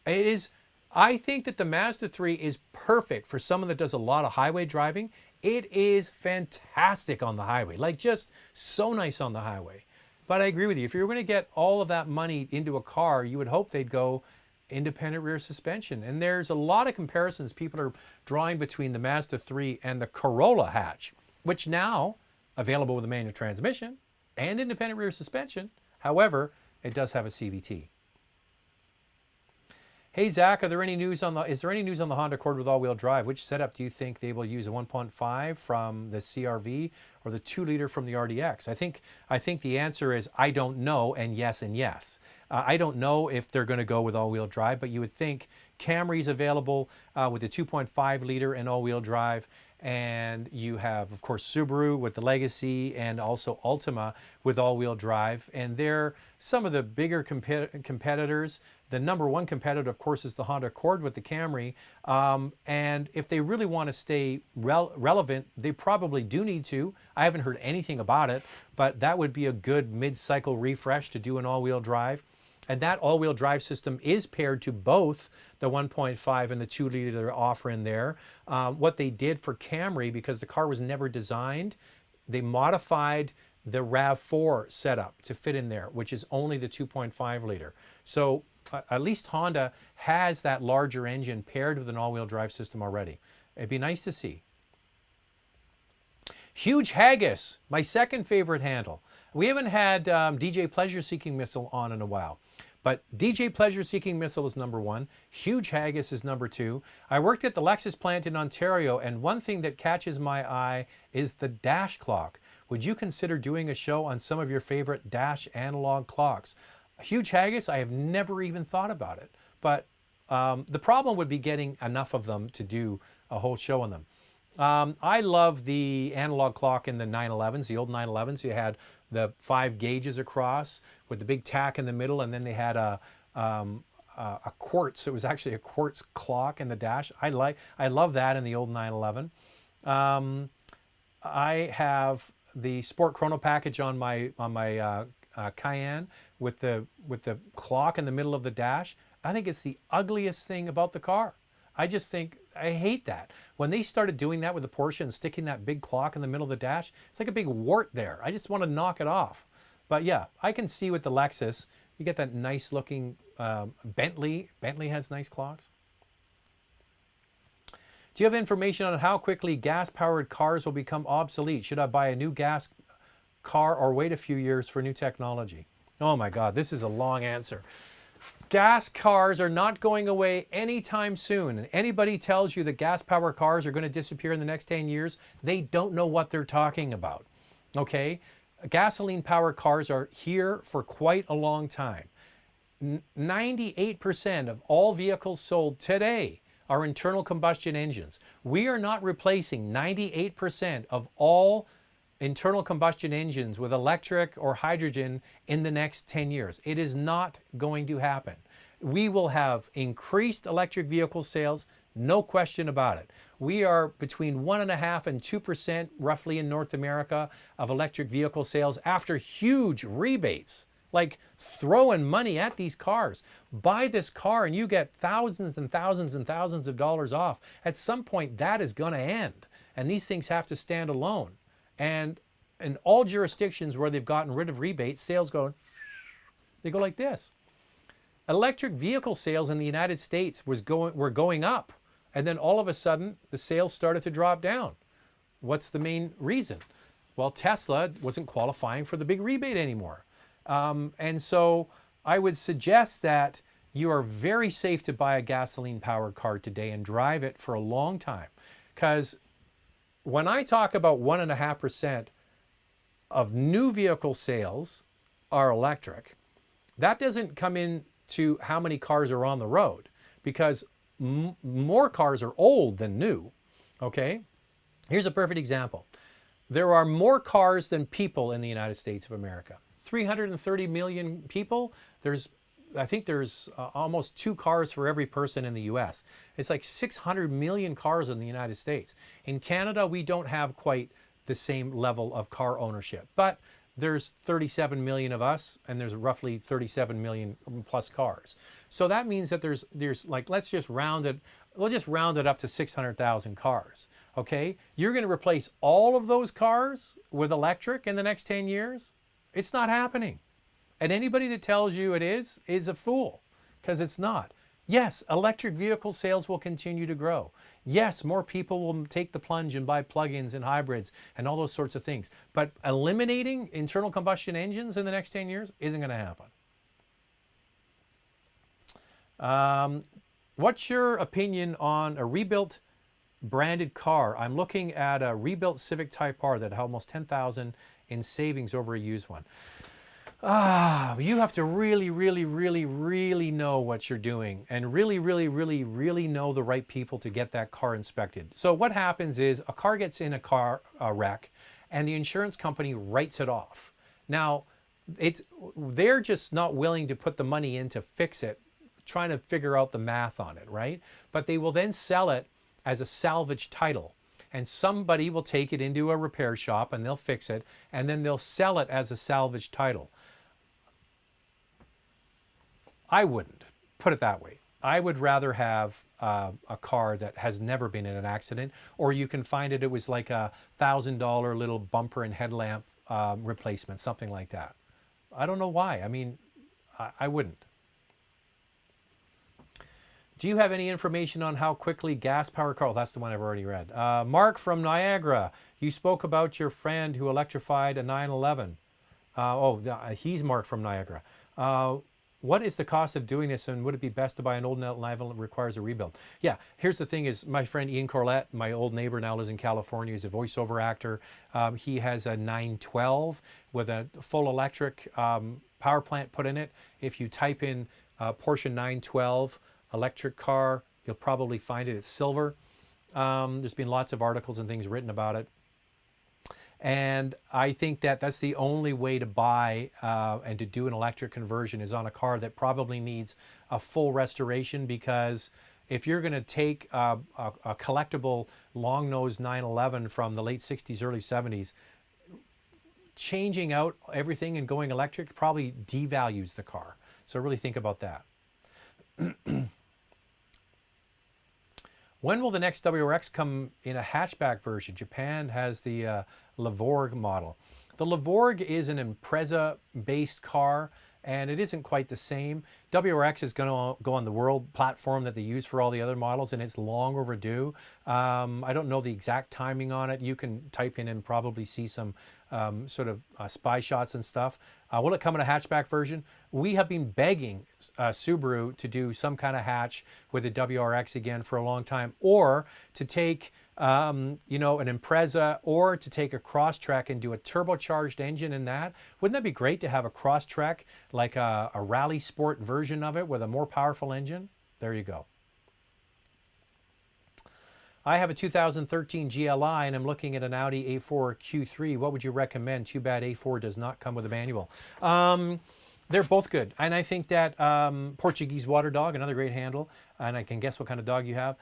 It is. I think that the Mazda 3 is perfect for someone that does a lot of highway driving. It is fantastic on the highway, like just so nice on the highway. But I agree with you. If you're going to get all of that money into a car, you would hope they'd go independent rear suspension. And there's a lot of comparisons people are drawing between the Mazda 3 and the Corolla hatch, which now available with a manual transmission and independent rear suspension. However, it does have a CVT. Hey Zach, is there any news on the Honda Accord with all-wheel drive? Which setup do you think they will use, a 1.5 from the CR-V or the 2-liter from the RDX? I think the answer is I don't know, and yes and yes. I don't know if they're going to go with all-wheel drive, but you would think Camry's available with the 2.5 liter and all-wheel drive, and you have, of course, Subaru with the Legacy, and also Altima with all-wheel drive. And they're some of the bigger competitors. The number one competitor, of course, is the Honda Accord with the Camry. And if they really want to stay relevant, they probably do need to. I haven't heard anything about it, but that would be a good mid-cycle refresh to do an all-wheel drive. And that all-wheel drive system is paired to both the 1.5 and the 2 liter they're offering there. What they did for Camry, because the car was never designed, they modified the RAV4 setup to fit in there, which is only the 2.5 liter. So at least Honda has that larger engine paired with an all-wheel drive system already. It'd be nice to see. Huge Haggis, my second favorite handle. We haven't had DJ Pleasure Seeking Missile on in a while, but DJ Pleasure Seeking Missile is number one. Huge Haggis is number two. I worked at the Lexus plant in Ontario, and one thing that catches my eye is the dash clock. Would you consider doing a show on some of your favorite dash analog clocks? Huge Haggis, I have never even thought about it, but the problem would be getting enough of them to do a whole show on them. I love the analog clock in the 911s, the old 911s. You had the 5 gauges across with the big tack in the middle, and then they had a quartz. It was actually a quartz clock in the dash. I love that in the old 911. I have the Sport Chrono package on my Cayenne with the clock in the middle of the dash. I think it's the ugliest thing about the car. I hate that. When they started doing that with the Porsche and sticking that big clock in the middle of the dash, it's like a big wart there. I just want to knock it off. But yeah, I can see with the Lexus, you get that nice looking Bentley. Bentley has nice clocks. Do you have information on how quickly gas-powered cars will become obsolete? Should I buy a new gas car or wait a few years for new technology? Oh my God, this is a long answer. Gas cars are not going away anytime soon. And anybody tells you that gas-powered cars are going to disappear in the next 10 years, they don't know what they're talking about. Okay? Gasoline-powered cars are here for quite a long time. 98% of all vehicles sold today are internal combustion engines. We are not replacing 98% of all internal combustion engines with electric or hydrogen in the next 10 years. It is not going to happen. We will have increased electric vehicle sales, no question about it. We are between 1.5% and 2% roughly in North America of electric vehicle sales after huge rebates, like throwing money at these cars. Buy this car and you get thousands and thousands and thousands of dollars off. At some point that is going to end, and these things have to stand alone. And in all jurisdictions where they've gotten rid of rebates, sales they go like this. Electric vehicle sales in the United States were going up, and then all of a sudden the sales started to drop down. What's the main reason? Well, Tesla wasn't qualifying for the big rebate anymore. And so I would suggest that you are very safe to buy a gasoline-powered car today and drive it for a long time, because when I talk about 1.5% of new vehicle sales are electric, that doesn't come into how many cars are on the road, because more cars are old than new, okay? Here's a perfect example. There are more cars than people in the United States of America. 330 million people, I think there's almost 2 cars for every person in the US. It's like 600 million cars in the United States. In Canada, we don't have quite the same level of car ownership, but there's 37 million of us, and there's roughly 37 million plus cars. So that means that there's like, we'll just round it up to 600,000 cars, okay? You're gonna replace all of those cars with electric in the next 10 years? It's not happening. And anybody that tells you it is a fool, because it's not. Yes, electric vehicle sales will continue to grow. Yes, more people will take the plunge and buy plug-ins and hybrids and all those sorts of things. But eliminating internal combustion engines in the next 10 years isn't going to happen. What's your opinion on a rebuilt branded car? I'm looking at a rebuilt Civic Type R that had almost $10,000 in savings over a used one. You have to really, really, really, really know what you're doing and really, really, really, really know the right people to get that car inspected. So what happens is a car gets in a wreck and the insurance company writes it off. Now, they're just not willing to put the money in to fix it, trying to figure out the math on it, right? But they will then sell it as a salvage title. And somebody will take it into a repair shop and they'll fix it, and then they'll sell it as a salvage title. I wouldn't, put it that way. I would rather have a car that has never been in an accident, or you can find it was like a $1,000 little bumper and headlamp replacement, something like that. I don't know why. I mean, I wouldn't. Do you have any information on how quickly gas-powered car? Oh, that's the one I've already read. Mark from Niagara, you spoke about your friend who electrified a 911. He's Mark from Niagara. What is the cost of doing this, and would it be best to buy an old 911 that requires a rebuild? Yeah, here's the thing is, my friend Ian Corlett, my old neighbor, now lives in California. He's a voiceover actor. He has a 912 with a full electric power plant put in it. If you type in Porsche 912 electric car, you'll probably find it. It's silver. There's been lots of articles and things written about it. And I think that that's the only way to buy and to do an electric conversion is on a car that probably needs a full restoration, because if you're going to take a collectible long-nosed 911 from the late 60s, early 70s, changing out everything and going electric probably devalues the car. So really think about that. When will the next WRX come in a hatchback version? Japan has the Levorg model. The Levorg is an Impreza-based car, and it isn't quite the same. WRX is going to go on the world platform that they use for all the other models, and it's long overdue. I don't know the exact timing on it. You can type in and probably see some sort of spy shots and stuff. Will it come in a hatchback version? We have been begging Subaru to do some kind of hatch with the WRX again for a long time, or to take an Impreza, or to take a Crosstrek and do a turbocharged engine in that. Wouldn't that be great to have a Crosstrek, like a rally sport version of it with a more powerful engine? There you go. I have a 2013 GLI and I'm looking at an Audi A4 Q3. What would you recommend? Too bad A4 does not come with a manual. They're both good. And I think that Portuguese Water Dog, another great handle, and I can guess what kind of dog you have.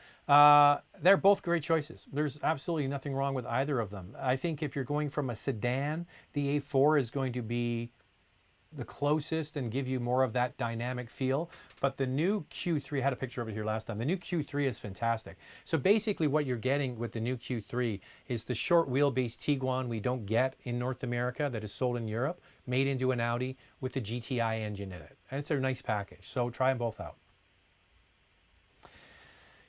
They're both great choices. There's absolutely nothing wrong with either of them. I think if you're going from a sedan, the A4 is going to be the closest and give you more of that dynamic feel. But the new Q3, I had a picture of it here last time. The new Q3 is fantastic. So basically what you're getting with the new Q3 is the short wheelbase Tiguan we don't get in North America, that is sold in Europe, made into an Audi with the GTI engine in it. And it's a nice package. So try them both out.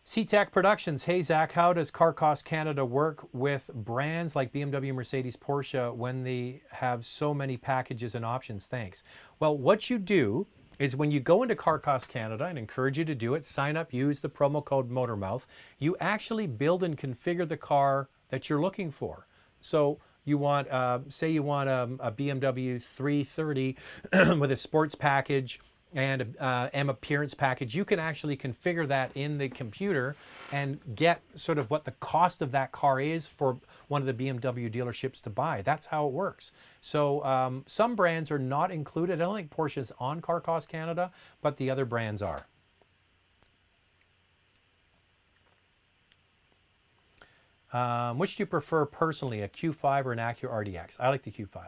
CTEC Productions. Hey, Zach, how does Car Cost Canada work with brands like BMW, Mercedes, Porsche when they have so many packages and options? Thanks. Well, what you do is when you go into Car Cost Canada, and encourage you to do it, sign up, use the promo code MOTORMOUTH, you actually build and configure the car that you're looking for. So you want, say you want a BMW 330 with a sports package and M appearance package. You can actually configure that in the computer and get sort of what the cost of that car is for one of the BMW dealerships to buy. That's how it works. So some brands are not included. I don't think Porsche's on Car Cost Canada, but the other brands are. Which do you prefer personally, a Q5 or an Acura RDX? I like the Q5.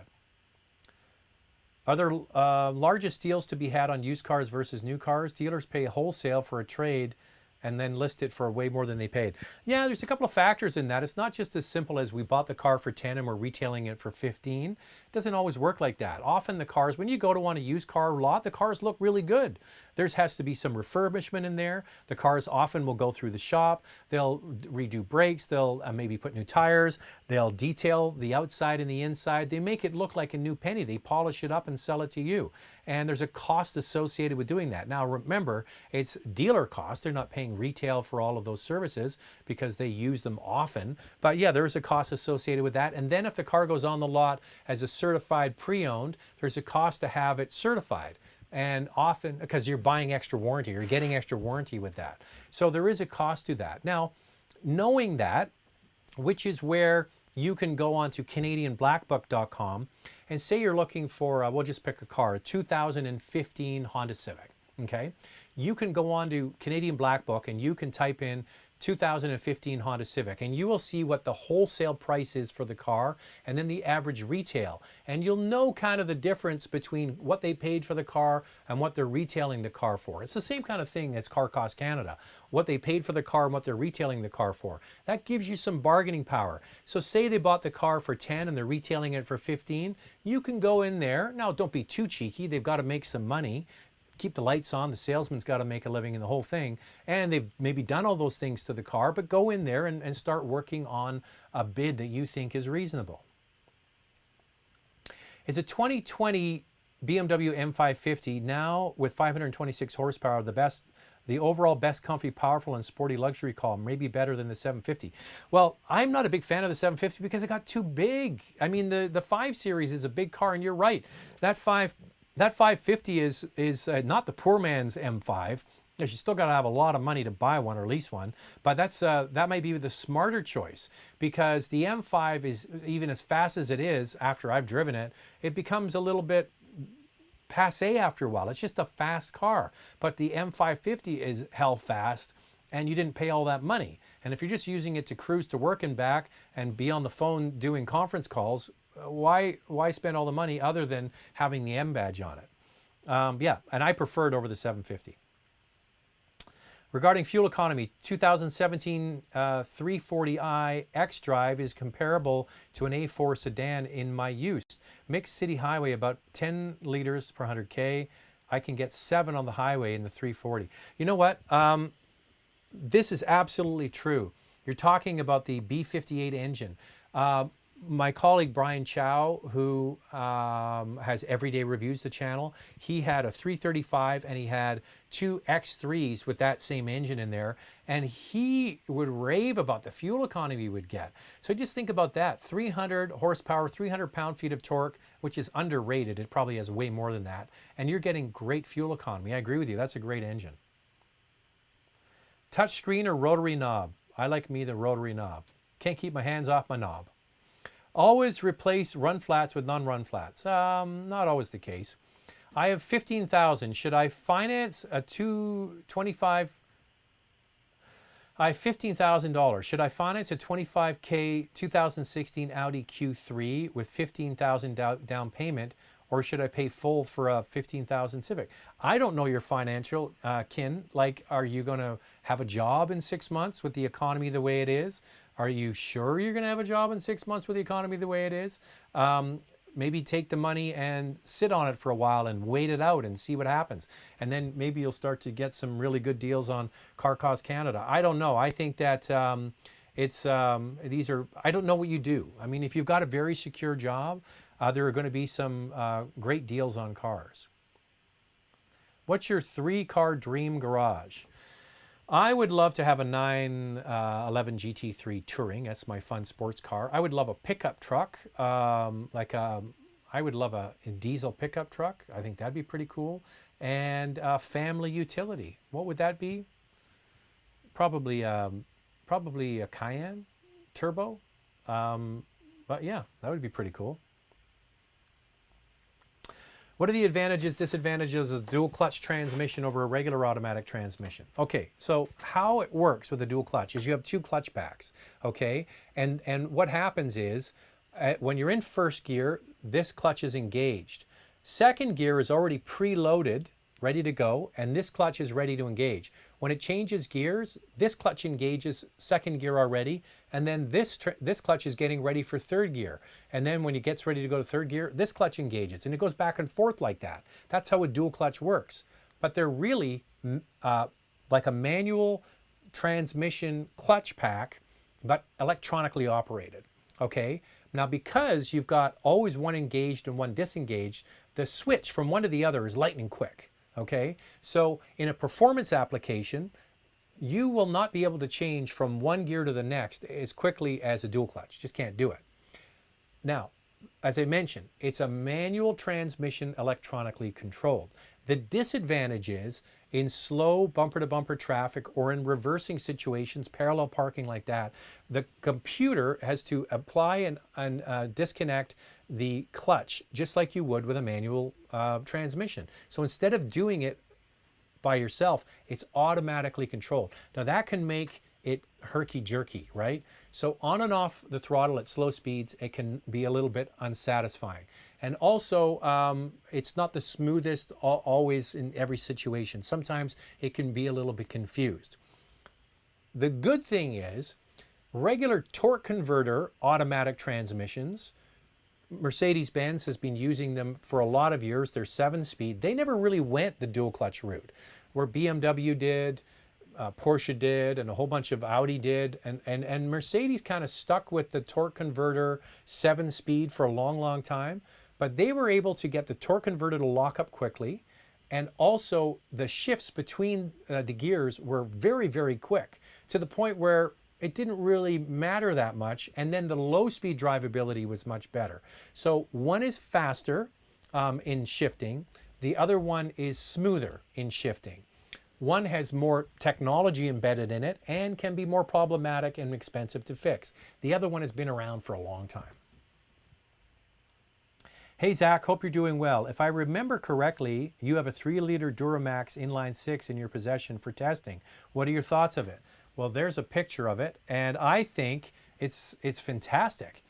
Are there largest deals to be had on used cars versus new cars? Dealers pay wholesale for a trade and then list it for way more than they paid. Yeah, there's a couple of factors in that. It's not just as simple as we bought the car for 10 and we're retailing it for 15. It doesn't always work like that. Often the cars, when you go to a used car lot, the cars look really good. There has to be some refurbishment in there. The cars often will go through the shop. They'll redo brakes. They'll maybe put new tires. They'll detail the outside and the inside. They make it look like a new penny. They polish it up and sell it to you. And there's a cost associated with doing that. Now remember, it's dealer cost. They're not paying paying retail for all of those services because they use them often. But yeah, there's a cost associated with that. And then if the car goes on the lot as a certified pre-owned, there's a cost to have it certified. And often, because you're buying extra warranty, you're getting extra warranty with that. So there is a cost to that. Now, knowing that, which is where you can go on to CanadianBlackBook.com and say you're looking for, we'll just pick a car, a 2015 Honda Civic, okay? You can go on to Canadian Black Book and you can type in 2015 Honda Civic and you will see what the wholesale price is for the car and then the average retail. And you'll know kind of the difference between what they paid for the car and what they're retailing the car for. It's the same kind of thing as Car Cost Canada. What they paid for the car and what they're retailing the car for. That gives you some bargaining power. So say they bought the car for 10 and they're retailing it for 15, you can go in there. Now don't be too cheeky, they've got to make some money. Keep the lights on, the salesman's got to make a living in the whole thing. And they've maybe done all those things to the car, but go in there and start working on a bid that you think is reasonable. Is a 2020 BMW M550 now with 526 horsepower the overall best comfy, powerful, and sporty luxury car, maybe better than the 750? Well, I'm not a big fan of the 750 because it got too big. I mean, the 5 Series is a big car, and you're right. That 550 is not the poor man's M5. You still got to have a lot of money to buy one or lease one, but that might be the smarter choice because the M5 is, even as fast as it is, after I've driven it, it becomes a little bit passé after a while. It's just a fast car, but the M550 is hell fast and you didn't pay all that money. And if you're just using it to cruise to work and back and be on the phone doing conference calls, why spend all the money other than having the M badge on it? Yeah, and I prefer it over the 750. Regarding fuel economy, 2017 340i X-Drive is comparable to an A4 sedan in my use. Mixed city highway, about 10 liters per 100K. I can get 7 on the highway in the 340. You know what? This is absolutely true. You're talking about the B58 engine. My colleague Brian Chow, who has Everyday Reviews, the channel, he had a 335 and he had 2 X3s with that same engine in there, and he would rave about the fuel economy he would get. So just think about that, 300 horsepower, 300 pound-feet of torque, which is underrated. It probably has way more than that, and you're getting great fuel economy. I agree with you, that's a great engine. Touch screen or rotary knob? I like me the rotary knob. Can't keep my hands off my knob. Always replace run flats with non-run flats. Not always the case. I have 15,000. Should I finance a I have $15,000. Should I finance a 25K 2016 Audi Q3 with 15,000 down payment, or should I pay full for a 15,000 Civic? I don't know your financial kin. Like, are you going to have a job in 6 months with the economy the way it is? Are you sure you're going to have a job in 6 months with the economy the way it is? Maybe take the money and sit on it for a while and wait it out and see what happens. And then maybe you'll start to get some really good deals on Car Cost Canada. I don't know. I think that I don't know what you do. I mean, if you've got a very secure job, there are going to be some great deals on cars. What's your 3-car dream garage? I would love to have a 911 GT3 Touring. That's my fun sports car. I would love a pickup truck, I would love a diesel pickup truck. I think that'd be pretty cool. And a family utility. What would that be? Probably a Cayenne turbo. But yeah, that would be pretty cool. What are the advantages, disadvantages of dual clutch transmission over a regular automatic transmission? Okay, so how it works with a dual clutch is you have 2 clutch packs, okay? And what happens is when you're in first gear, this clutch is engaged. Second gear is already preloaded, ready to go, and this clutch is ready to engage. When it changes gears, this clutch engages second gear already, and then this clutch is getting ready for third gear. And then when it gets ready to go to third gear, this clutch engages, and it goes back and forth like that. That's how a dual clutch works. But they're really like a manual transmission clutch pack, but electronically operated, okay? Now, because you've got always one engaged and one disengaged, the switch from one to the other is lightning quick. Okay, so in a performance application, you will not be able to change from one gear to the next as quickly as a dual clutch. Just can't do it. Now, as I mentioned, it's a manual transmission electronically controlled. The disadvantage is in slow bumper-to-bumper traffic or in reversing situations, parallel parking like that, the computer has to apply and disconnect the clutch just like you would with a manual transmission. So instead of doing it by yourself, it's automatically controlled. Now that can make it herky-jerky, right? So on and off the throttle at slow speeds, it can be a little bit unsatisfying. And also, it's not the smoothest always in every situation. Sometimes it can be a little bit confused. The good thing is, regular torque converter automatic transmissions, Mercedes-Benz has been using them for a lot of years. They're 7-speed. They never really went the dual clutch route, where BMW did, Porsche did, and a whole bunch of Audi did, and Mercedes kind of stuck with the torque converter 7-speed for a long, long time. But they were able to get the torque converter to lock up quickly, and also the shifts between the gears were very, very quick, to the point where it didn't really matter that much, and then the low-speed drivability was much better. So one is faster in shifting, the other one is smoother in shifting. One has more technology embedded in it and can be more problematic and expensive to fix. The other one has been around for a long time. Hey Zach, hope you're doing well. If I remember correctly, you have a 3-liter Duramax inline 6 in your possession for testing. What are your thoughts of it? Well, there's a picture of it, and I think it's fantastic.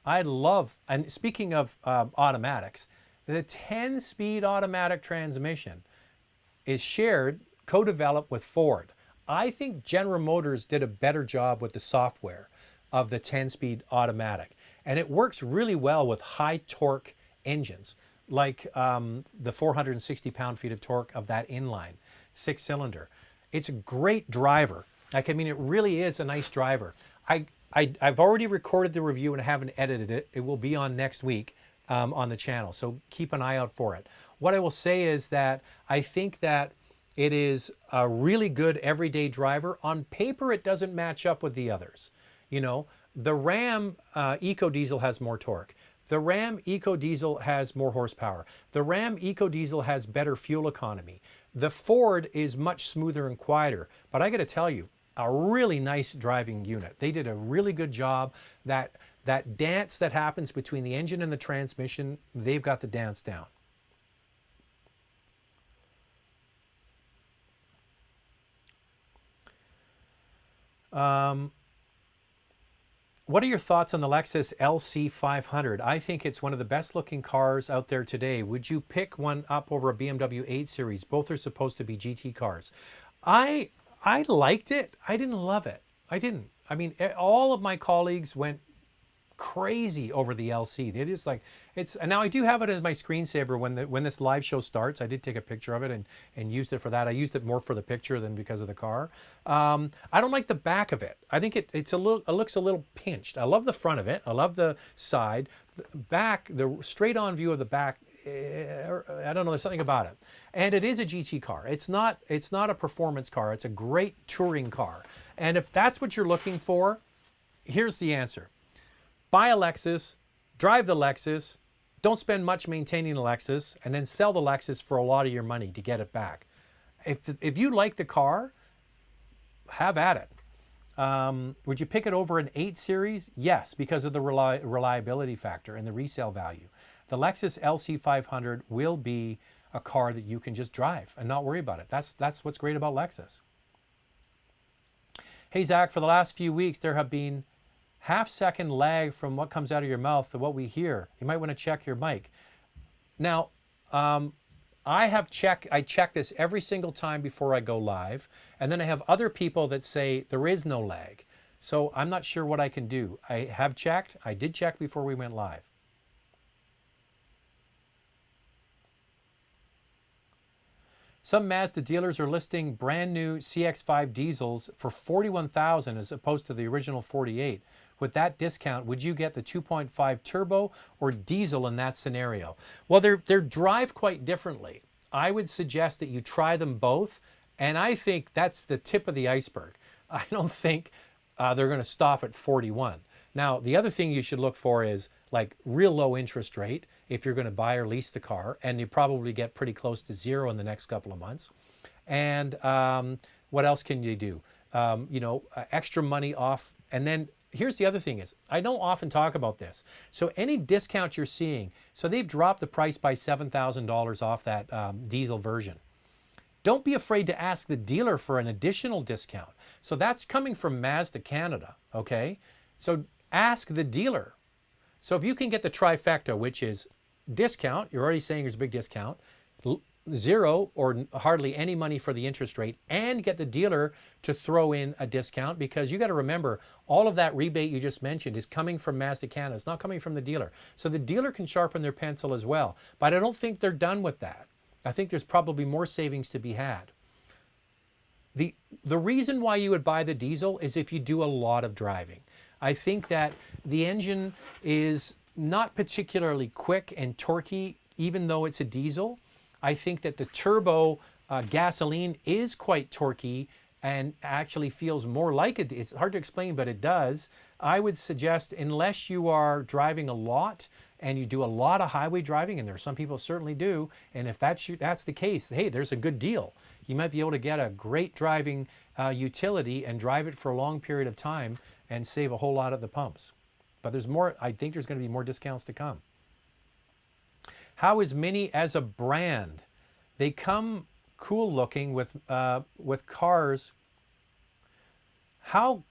I love, and speaking of automatics, the 10-speed automatic transmission is shared, co-developed with Ford. I think General Motors did a better job with the software of the 10-speed automatic, and it works really well with high torque engines, like the 460 pound-feet of torque of that inline 6-cylinder. It's a great driver. Like, I mean, it really is a nice driver. I've already recorded the review and I haven't edited it. It will be on next week on the channel, so keep an eye out for it. What I will say is that I think that it is a really good everyday driver. On paper, it doesn't match up with the others. You know, the Ram EcoDiesel has more torque. The Ram EcoDiesel has more horsepower. The Ram EcoDiesel has better fuel economy. The Ford is much smoother and quieter. But I got to tell you, a really nice driving unit. They did a really good job. That dance that happens between the engine and the transmission, they've got the dance down. What are your thoughts on the Lexus LC500? I think it's one of the best looking cars out there today. Would you pick one up over a BMW 8 Series? Both are supposed to be GT cars. I liked it. I didn't love it. I didn't. I mean, all of my colleagues went crazy over the LC. They just like, it's, and now I do have it as my screensaver when this live show starts. I did take a picture of it and used it for that. I used it more for the picture than because of the car. I don't like the back of it. I think it looks a little pinched. I love the front of it. I love the side. The back, the straight on view of the back, I don't know, there's something about it. And it is a GT car. It's not a performance car. It's a great touring car. And if that's what you're looking for, here's the answer. Buy a Lexus, drive the Lexus, don't spend much maintaining the Lexus, and then sell the Lexus for a lot of your money to get it back. If you like the car, have at it. Would you pick it over an 8 Series? Yes, because of the reliability factor and the resale value. The Lexus LC500 will be a car that you can just drive and not worry about it. That's what's great about Lexus. Hey Zach, for the last few weeks there have been half-second lag from what comes out of your mouth to what we hear. You might want to check your mic. Now, I check this every single time before I go live, and then I have other people that say there is no lag. So I'm not sure what I can do. I have checked. I did check before we went live. Some Mazda dealers are listing brand new CX-5 diesels for $41,000 as opposed to the original $48,000. With that discount, would you get the 2.5 turbo or diesel in that scenario? Well, they're drive quite differently. I would suggest that you try them both And I think that's the tip of the iceberg. I don't think they're going to stop at 41. Now, the other thing you should look for is like real low interest rate if you're going to buy or lease the car, and you probably get pretty close to zero in the next couple of months. And what else can you do? Extra money off. And then here's the other thing is, I don't often talk about this. So any discount you're seeing, so they've dropped the price by $7,000 off that diesel version. Don't be afraid to ask the dealer for an additional discount. So that's coming from Mazda Canada, okay? So ask the dealer. So if you can get the trifecta, which is discount, you're already saying there's a big discount, zero or hardly any money for the interest rate, and get the dealer to throw in a discount, because you got to remember all of that rebate you just mentioned is coming from Mazda Canada. It's not coming from the dealer. So the dealer can sharpen their pencil as well. But I don't think they're done with that. I think there's probably more savings to be had. The reason why you would buy the diesel is if you do a lot of driving. I think that the engine is not particularly quick and torquey, even though it's a diesel. I think that the turbo gasoline is quite torquey and actually feels more like it. It's hard to explain, but it does. I would suggest, unless you are driving a lot and you do a lot of highway driving, and there are some people certainly do, and if that's the case, hey, there's a good deal. You might be able to get a great driving utility and drive it for a long period of time and save a whole lot at the pumps. But there's more. I think there's going to be more discounts to come. How is Mini as a brand? They come cool looking with cars. How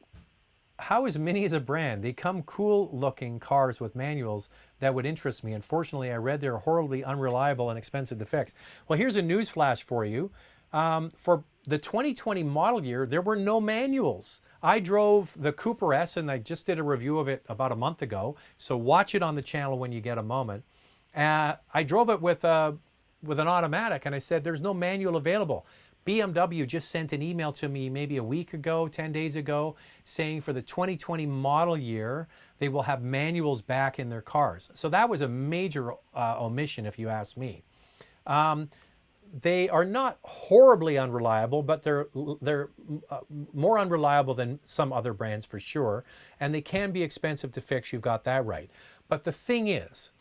is Mini as a brand? They come cool looking cars with manuals that would interest me. Unfortunately, I read they're horribly unreliable and expensive to fix. Well, here's a news flash for you. For the 2020 model year, there were no manuals. I drove the Cooper S, and I just did a review of it about a month ago. So watch it on the channel when you get a moment. I drove it with an automatic, and I said, there's no manual available. BMW just sent an email to me maybe a week ago, 10 days ago, saying for the 2020 model year, they will have manuals back in their cars. So that was a major omission, if you ask me. They are not horribly unreliable, but they're more unreliable than some other brands for sure. And they can be expensive to fix, you've got that right. But the thing is,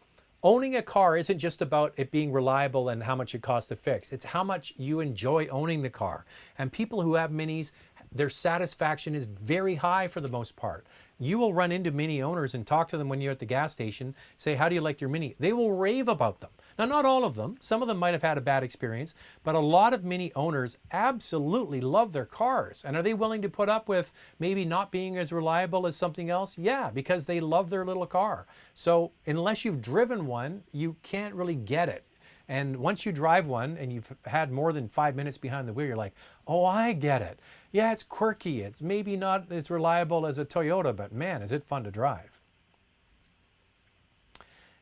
owning a car isn't just about it being reliable and how much it costs to fix. It's how much you enjoy owning the car. And people who have Minis, their satisfaction is very high for the most part. You will run into Mini owners and talk to them when you're at the gas station, say, how do you like your Mini? They will rave about them. Now, not all of them. Some of them might have had a bad experience, but a lot of Mini owners absolutely love their cars. And are they willing to put up with maybe not being as reliable as something else? Yeah, because they love their little car. So unless you've driven one, you can't really get it. And once you drive one and you've had more than 5 minutes behind the wheel, you're like, oh, I get it. Yeah, it's quirky. It's maybe not as reliable as a Toyota, but man, is it fun to drive.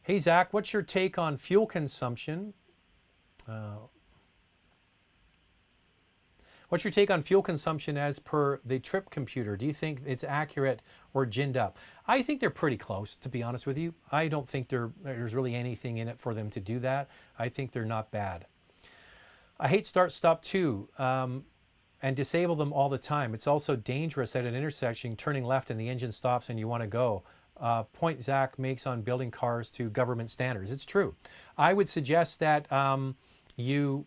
Hey, Zach, what's your take on fuel consumption? What's your take on fuel consumption as per the trip computer? Do you think it's accurate or ginned up? I think they're pretty close, to be honest with you. I don't think there's really anything in it for them to do that. I think they're not bad. I hate start stop too, and disable them all the time. It's also dangerous at an intersection, turning left and the engine stops and you want to go. Point Zach makes on building cars to government standards. It's true. I would suggest that you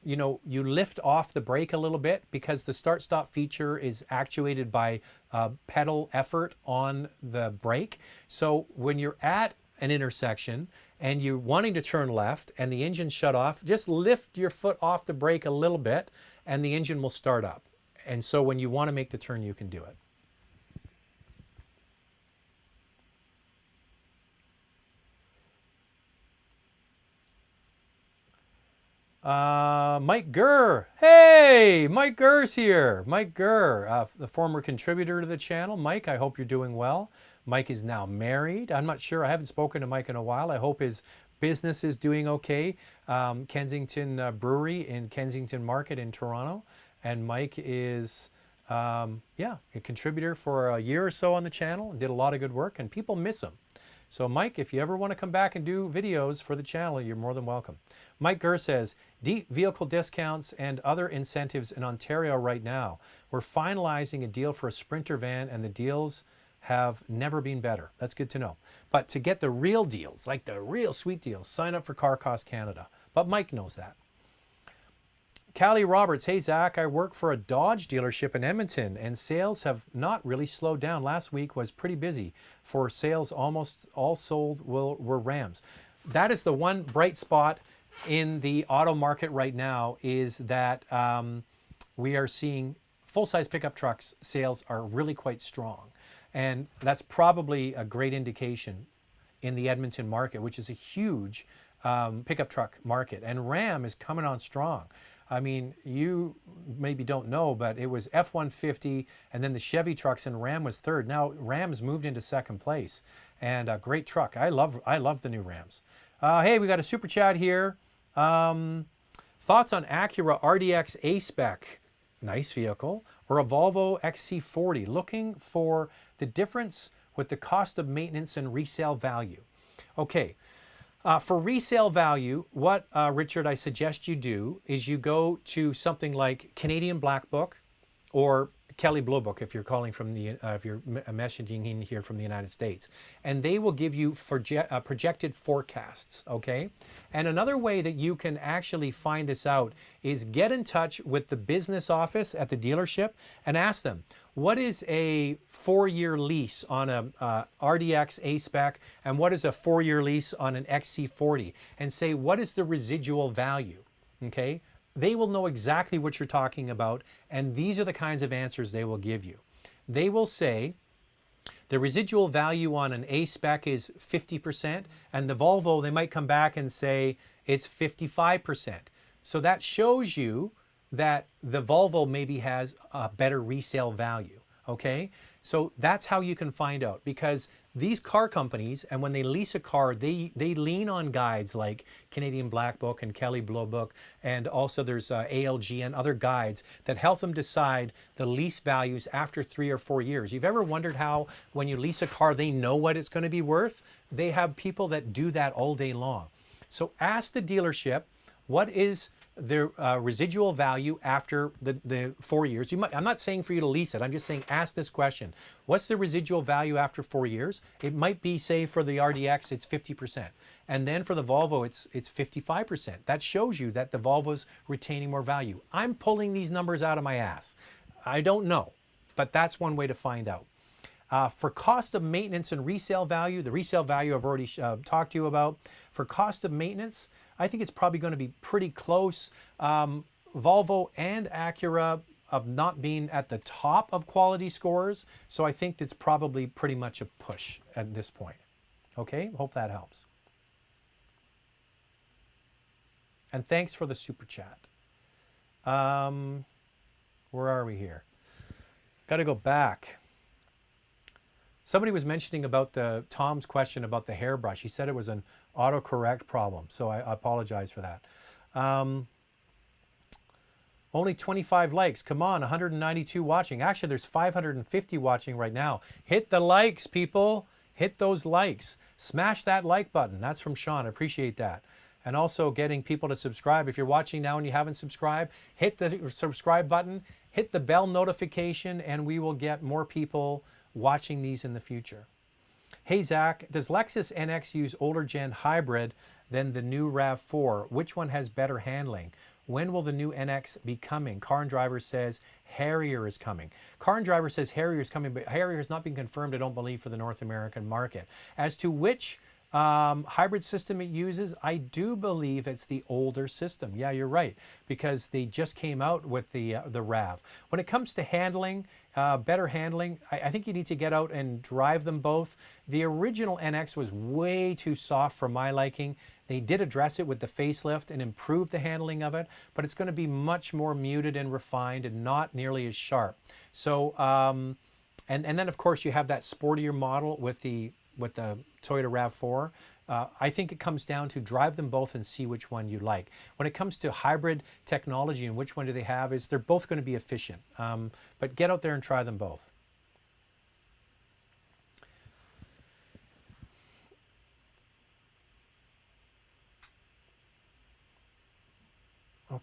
lift off the brake a little bit, because the start-stop feature is actuated by pedal effort on the brake. So when you're at an intersection and you're wanting to turn left and the engine shut off, just lift your foot off the brake a little bit and the engine will start up. And so when you want to make the turn, you can do it. Mike Gurr. Hey, Mike Gurr's here. Mike Gurr, the former contributor to the channel. Mike, I hope you're doing well. Mike is now married. I'm not sure. I haven't spoken to Mike in a while. I hope his business is doing okay. Kensington Brewery in Kensington Market in Toronto. And Mike is, a contributor for a year or so on the channel. Did a lot of good work, and people miss him. So Mike, if you ever want to come back and do videos for the channel, you're more than welcome. Mike Gurr says, deep vehicle discounts and other incentives in Ontario right now. We're finalizing a deal for a Sprinter van and the deals have never been better. That's good to know. But to get the real deals, like the real sweet deals, sign up for Car Cost Canada. But Mike knows that. Callie Roberts, hey Zach, I work for a Dodge dealership in Edmonton and sales have not really slowed down. Last week was pretty busy for sales. Almost all sold were Rams. That is the one bright spot in the auto market right now, is that we are seeing full-size pickup trucks sales are really quite strong. And that's probably a great indication in the Edmonton market, which is a huge pickup truck market. And Ram is coming on strong. I mean, you maybe don't know, but it was F-150 and then the Chevy trucks, and Ram was third. Now Ram's moved into second place, and a great truck. I love the new Rams. Hey, we got a super chat here. Thoughts on Acura RDX A-Spec, nice vehicle, or a Volvo XC40? Looking for the difference with the cost of maintenance and resale value. Okay. For resale value, what, Richard, I suggest you do is you go to something like Canadian Black Book or Kelly Blue Book if you're calling from the, if you're messaging in here from the United States. And they will give you projected forecasts, okay? And another way that you can actually find this out is get in touch with the business office at the dealership and ask them, what is a 4-year lease on a RDX A-Spec, and what is a 4-year lease on an XC40? And say, what is the residual value, okay? They will know exactly what you're talking about, and these are the kinds of answers they will give you. They will say the residual value on an A-Spec is 50%, and the Volvo, they might come back and say it's 55%. So that shows you that the Volvo maybe has a better resale value, okay? So that's how you can find out, because these car companies, and when they lease a car, they lean on guides like Canadian Black Book and Kelly Blue Book, and also there's ALG and other guides that help them decide the lease values after 3 or 4 years. You've ever wondered how when you lease a car, they know what it's going to be worth? They have people that do that all day long. So ask the dealership, what is the residual value after the 4 years? I'm not saying for you to lease it. I'm just saying ask this question. What's the residual value after 4 years? It might be, say, for the RDX, it's 50%. And then for the Volvo, it's 55%. That shows you that the Volvo's retaining more value. I'm pulling these numbers out of my ass. I don't know, but that's one way to find out. For cost of maintenance and resale value, the resale value I've already talked to you about. For cost of maintenance, I think it's probably going to be pretty close. Volvo and Acura have not been at the top of quality scores, so I think it's probably pretty much a push at this point. Okay, hope that helps. And thanks for the super chat. Where are we here? Got to go back. Somebody was mentioning about Tom's question about the hairbrush. He said it was an autocorrect problem, so I apologize for that. Only 25 likes. Come on, 192 watching. Actually, there's 550 watching right now. Hit the likes, people. Hit those likes. Smash that like button. That's from Sean. I appreciate that. And also getting people to subscribe. If you're watching now and you haven't subscribed, hit the subscribe button. Hit the bell notification, and we will get more people watching these in the future. Hey Zach, does Lexus NX use older gen hybrid than the new RAV4? Which one has better handling? When will the new NX be coming? Car and Driver says Harrier is coming. Car and Driver says Harrier is coming, but Harrier has not been confirmed, I don't believe, for the North American market. As to which hybrid system it uses, I do believe it's the older system. Yeah, you're right, because they just came out with the RAV. When it comes to handling, better handling, I think you need to get out and drive them both. The original NX was way too soft for my liking. They did address it with the facelift and improve the handling of it, but it's going to be much more muted and refined and not nearly as sharp. So, and then of course you have that sportier model with the Toyota RAV4. I think it comes down to drive them both and see which one you like. When it comes to hybrid technology and which one do they have, is they're both going to be efficient. But get out there and try them both.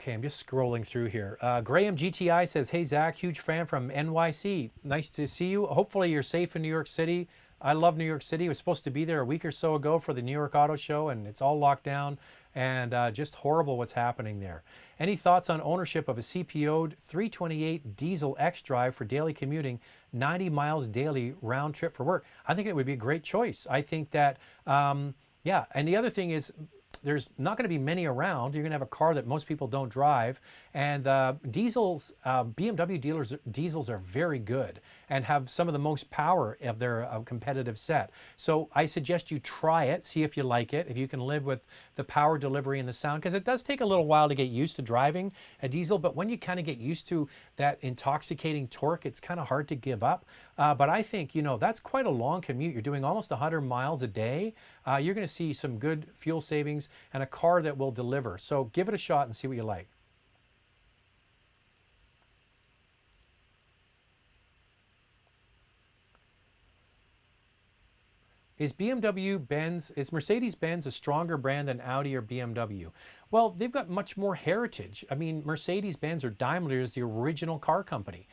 Okay, I'm just scrolling through here. Graham GTI says, "Hey Zach, huge fan from NYC. Nice to see you. Hopefully you're safe in New York City. I love New York City. I was supposed to be there a week or so ago for the New York Auto Show, and it's all locked down, and just horrible what's happening there. Any thoughts on ownership of a CPO'd 328 diesel X drive for daily commuting, 90 miles daily round trip for work?" I think it would be a great choice. I think that, yeah, and the other thing is, there's not going to be many around. You're going to have a car that most people don't drive. And diesels, BMW diesels are very good and have some of the most power of their competitive set. So I suggest you try it, see if you like it, if you can live with the power delivery and the sound, because it does take a little while to get used to driving a diesel. But when you kind of get used to that intoxicating torque, it's kind of hard to give up. But I think, you know, that's quite a long commute. You're doing almost 100 miles a day. You're going to see some good fuel savings and a car that will deliver. So give it a shot and see what you like. Is Mercedes-Benz a stronger brand than Audi or BMW? Well, they've got much more heritage. I mean, Mercedes-Benz or Daimler is the original car company.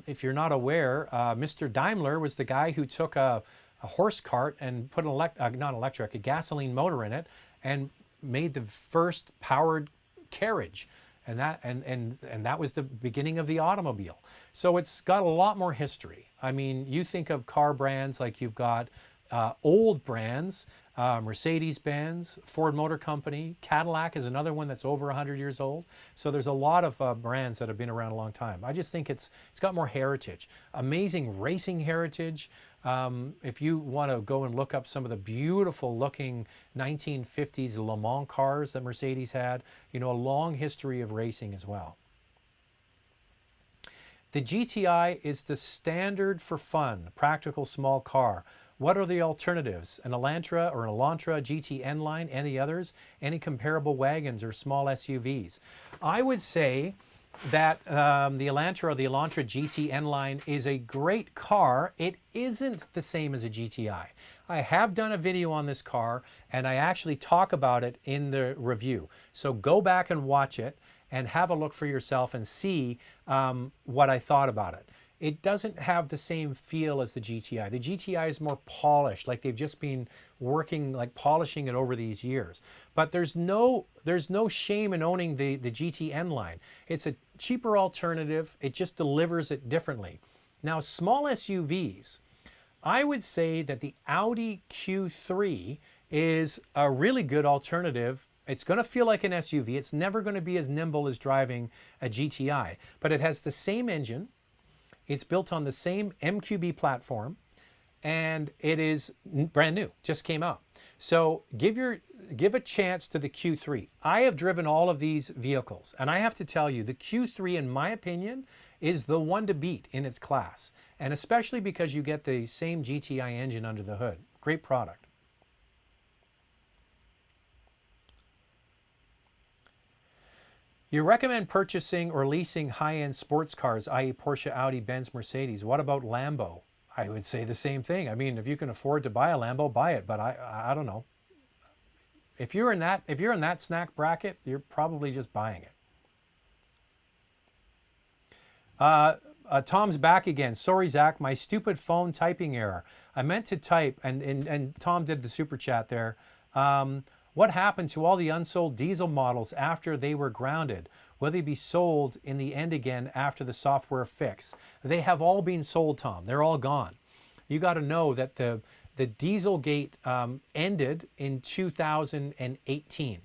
If you're not aware, Mr. Daimler was the guy who took a horse cart and put a gasoline motor in it and made the first powered carriage. And that was the beginning of the automobile. So it's got a lot more history. I mean, you think of car brands like you've got old brands, Mercedes-Benz, Ford Motor Company, Cadillac is another one that's over 100 years old. So there's a lot of brands that have been around a long time. I just think it's got more heritage, amazing racing heritage. If you want to go and look up some of the beautiful looking 1950s Le Mans cars that Mercedes had, you know, a long history of racing as well. The GTI is the standard for fun, practical small car. What are the alternatives? An Elantra or an Elantra GT N-Line, any others? Any comparable wagons or small SUVs? I would say that the Elantra or the Elantra GT N-Line is a great car. It isn't the same as a GTI. I have done a video on this car and I actually talk about it in the review. So go back and watch it and have a look for yourself and see what I thought about it. It doesn't have the same feel as the GTI. The GTI is more polished, like they've just been working, like polishing it over these years. But there's no shame in owning the GT N-Line. It's a cheaper alternative. It just delivers it differently. Now, small SUVs, I would say that the Audi Q3 is a really good alternative. It's going to feel like an SUV. It's never going to be as nimble as driving a GTI, but it has the same engine. It's built on the same MQB platform, and it is brand new, just came out. So give a chance to the Q3. I have driven all of these vehicles, and I have to tell you, the Q3, in my opinion, is the one to beat in its class, and especially because you get the same GTI engine under the hood. Great product. You recommend purchasing or leasing high-end sports cars, i.e. Porsche, Audi, Benz, Mercedes. What about Lambo? I would say the same thing. I mean, if you can afford to buy a Lambo, buy it. But I don't know. If you're in that snack bracket, you're probably just buying it. Tom's back again. Sorry, Zach, my stupid phone typing error. I meant to type, and Tom did the super chat there. What happened to all the unsold diesel models after they were grounded? Will they be sold in the end again after the software fix? They have all been sold, Tom. They're all gone. You got to know that the Dieselgate ended in 2018.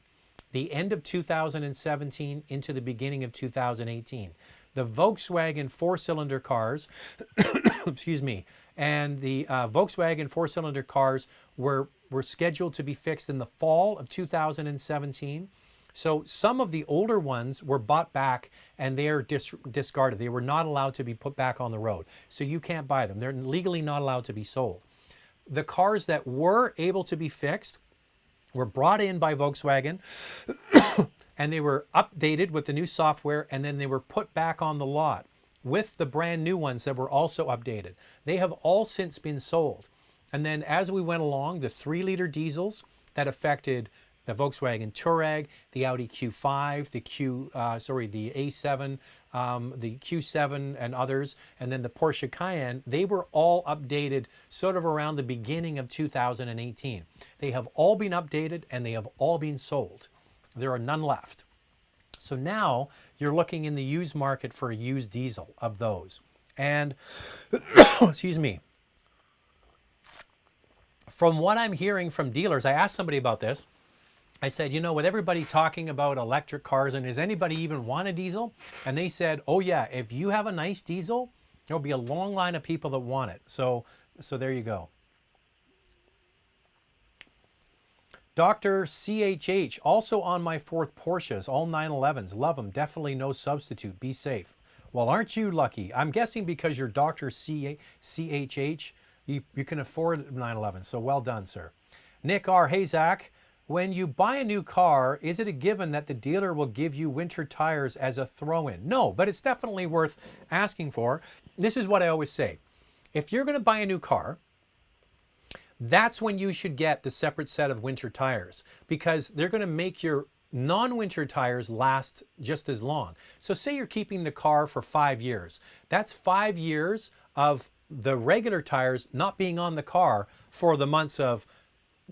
The end of 2017 into the beginning of 2018. The Volkswagen four-cylinder cars, excuse me, and the Volkswagen four-cylinder cars were scheduled to be fixed in the fall of 2017. So some of the older ones were bought back and they're discarded. They were not allowed to be put back on the road. So you can't buy them. They're legally not allowed to be sold. The cars that were able to be fixed were brought in by Volkswagen and they were updated with the new software, and then they were put back on the lot with the brand new ones that were also updated. They have all since been sold. And then as we went along, the 3-liter diesels that affected the Volkswagen Touareg, the Audi Q5, the the A7, the Q7 and others, and then the Porsche Cayenne, they were all updated sort of around the beginning of 2018. They have all been updated and they have all been sold. There are none left. So now you're looking in the used market for a used diesel of those. And, excuse me, from what I'm hearing from dealers, I asked somebody about this. I said, you know, with everybody talking about electric cars, and does anybody even want a diesel? And they said, oh yeah, if you have a nice diesel, there'll be a long line of people that want it. So there you go. Dr. CHH, also on my fourth Porsches, all 911s. Love them. Definitely no substitute. Be safe. Well, aren't you lucky? I'm guessing because you're Dr. CHH, you can afford 911. So well done, sir. Nick R. Hey, Zach. When you buy a new car, is it a given that the dealer will give you winter tires as a throw-in? No, but it's definitely worth asking for. This is what I always say. If you're going to buy a new car, that's when you should get the separate set of winter tires, because they're going to make your non-winter tires last just as long. So say you're keeping the car for 5 years. That's 5 years of the regular tires not being on the car for the months of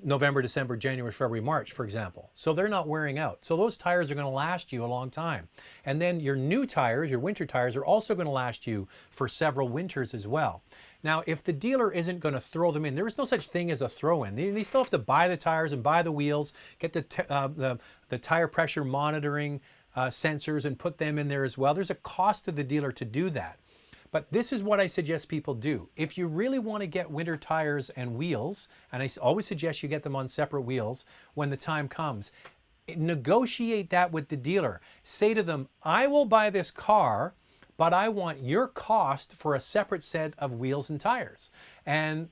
November, December, January, February, March, for example. So they're not wearing out. So those tires are going to last you a long time. And then your new tires, your winter tires, are also going to last you for several winters as well. Now, if the dealer isn't going to throw them in, there is no such thing as a throw-in. They still have to buy the tires and buy the wheels, get the tire pressure monitoring sensors and put them in there as well. There's a cost to the dealer to do that. But this is what I suggest people do. If you really want to get winter tires and wheels, and I always suggest you get them on separate wheels when the time comes, negotiate that with the dealer. Say to them, I will buy this car, but I want your cost for a separate set of wheels and tires. And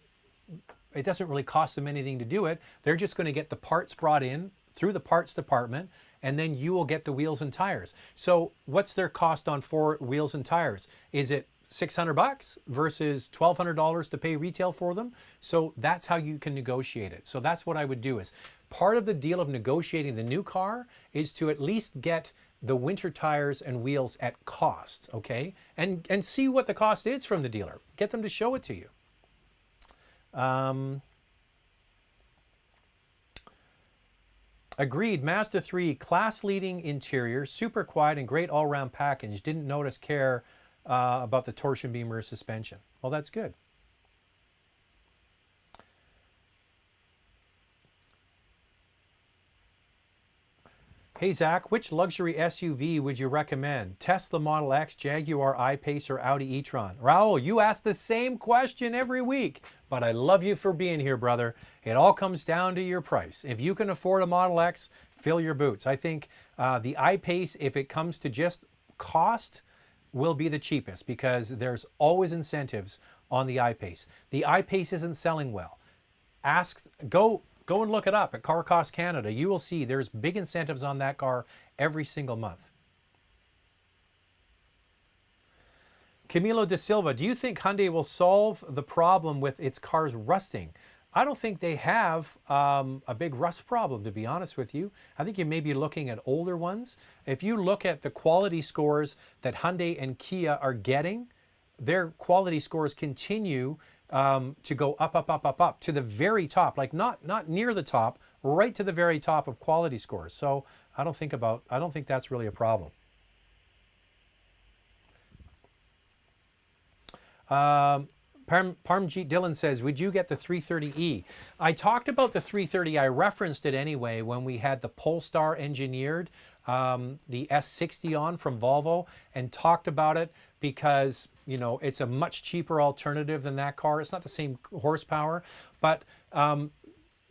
it doesn't really cost them anything to do it. They're just going to get the parts brought in through the parts department, and then you will get the wheels and tires. So what's their cost on 4 wheels and tires? Is it $600 versus $1,200 to pay retail for them? So that's how you can negotiate it. So that's what I would do. Is part of the deal of negotiating the new car is to at least get the winter tires and wheels at cost, okay? And see what the cost is from the dealer. Get them to show it to you. Agreed. Mazda 3, class-leading interior, super quiet and great all-round package. Didn't notice care about the torsion beam rear suspension. Well, that's good. Hey, Zach, which luxury SUV would you recommend? Tesla Model X, Jaguar I-Pace, or Audi e-tron? Raul, you ask the same question every week, but I love you for being here, brother. It all comes down to your price. If you can afford a Model X, fill your boots. I think the I-Pace, if it comes to just cost, will be the cheapest because there's always incentives on the I-Pace. The I-Pace isn't selling well. Go and look it up at Car Cost Canada. You will see there's big incentives on that car every single month. Camilo de Silva, do you think Hyundai will solve the problem with its cars rusting? I don't think they have a big rust problem, to be honest with you. I think you may be looking at older ones. If you look at the quality scores that Hyundai and Kia are getting, their quality scores continue to go up to the very top, like not near the top, right to the very top of quality scores. So I don't think that's really a problem. Parmjeet Dillon says, would you get the 330e? I talked about the 330. I referenced it anyway when we had the Polestar engineered, the S60 on from Volvo, and talked about it because, you know, it's a much cheaper alternative than that car. It's not the same horsepower, but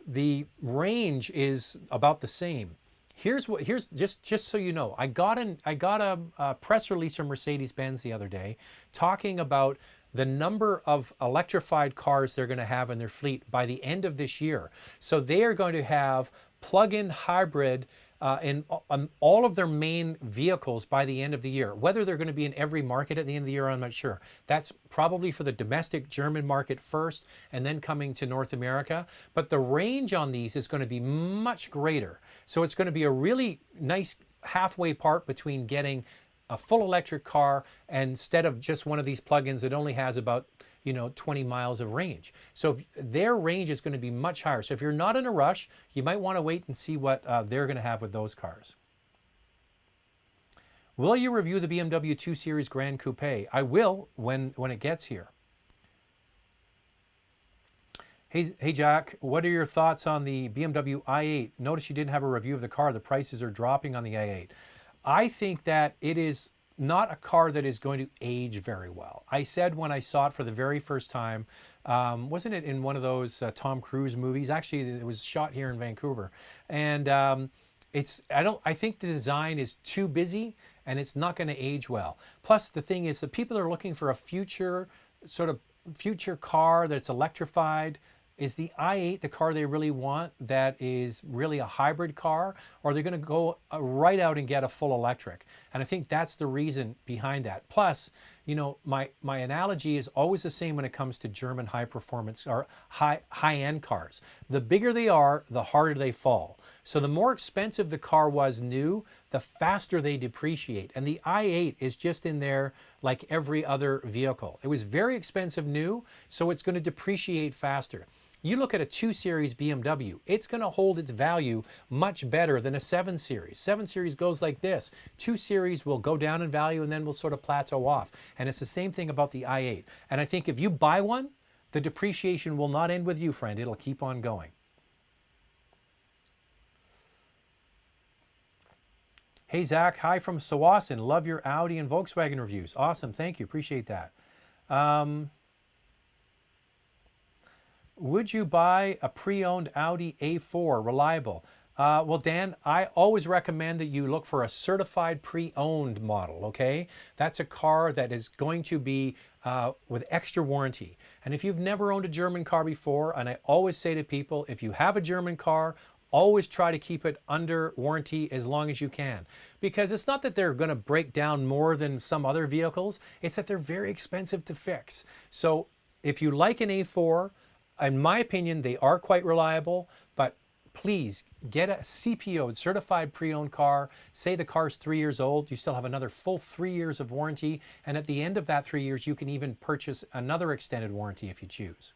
the range is about the same. Here's just so you know, I got a press release from Mercedes-Benz the other day talking about the number of electrified cars they're going to have in their fleet by the end of this year. So they are going to have plug-in hybrid in all of their main vehicles by the end of the year. Whether they're going to be in every market at the end of the year, I'm not sure. That's probably for the domestic German market first and then coming to North America. But the range on these is going to be much greater. So it's going to be a really nice halfway part between getting a full electric car and instead of just one of these plugins that only has about 20 miles of range. So their range is going to be much higher. So if you're not in a rush, you might want to wait and see what they're going to have with those cars. Will you review the BMW 2 Series Grand Coupe? I will when it gets here. Hey Jack, what are your thoughts on the BMW i8? Notice you didn't have a review of the car. The prices are dropping on the i8. I think that it is not a car that is going to age very well. I said when I saw it for the very first time, wasn't it in one of those Tom Cruise movies? Actually, it was shot here in Vancouver. And I think the design is too busy and it's not going to age well. Plus, the thing is that people are looking for a future car that's electrified. Is the i8 the car they really want that is really a hybrid car, or are they going to go right out and get a full electric? And I think that's the reason behind that. Plus, my analogy is always the same when it comes to German high performance or high-end cars. The bigger they are, the harder they fall. So the more expensive the car was new, the faster they depreciate. And the i8 is just in there like every other vehicle. It was very expensive new, so it's going to depreciate faster. You look at a 2 Series BMW, it's going to hold its value much better than a 7 Series. 7 Series goes like this. 2 Series will go down in value and then will sort of plateau off. And it's the same thing about the i8. And I think if you buy one, the depreciation will not end with you, friend. It'll keep on going. Hey, Zach. Hi from Sawasan. Love your Audi and Volkswagen reviews. Awesome. Thank you. Appreciate that. Would you buy a pre-owned Audi A4 reliable? Well, Dan, I always recommend that you look for a certified pre-owned model, okay? That's a car that is going to be with extra warranty. And if you've never owned a German car before, and I always say to people, if you have a German car, always try to keep it under warranty as long as you can. Because it's not that they're going to break down more than some other vehicles, it's that they're very expensive to fix. So if you like an A4, in my opinion, they are quite reliable, but please get a CPO, certified pre-owned car. Say the car's 3 years old, you still have another full 3 years of warranty. And at the end of that 3 years, you can even purchase another extended warranty if you choose.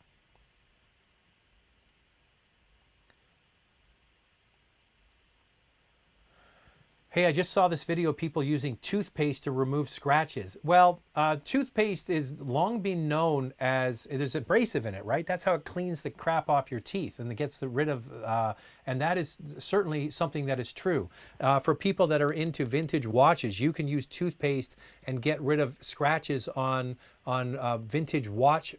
Hey, I just saw this video of people using toothpaste to remove scratches. Well, toothpaste is long been known as, there's abrasive in it, right? That's how it cleans the crap off your teeth and it gets rid of, and that is certainly something that is true. For people that are into vintage watches, you can use toothpaste and get rid of scratches on vintage watch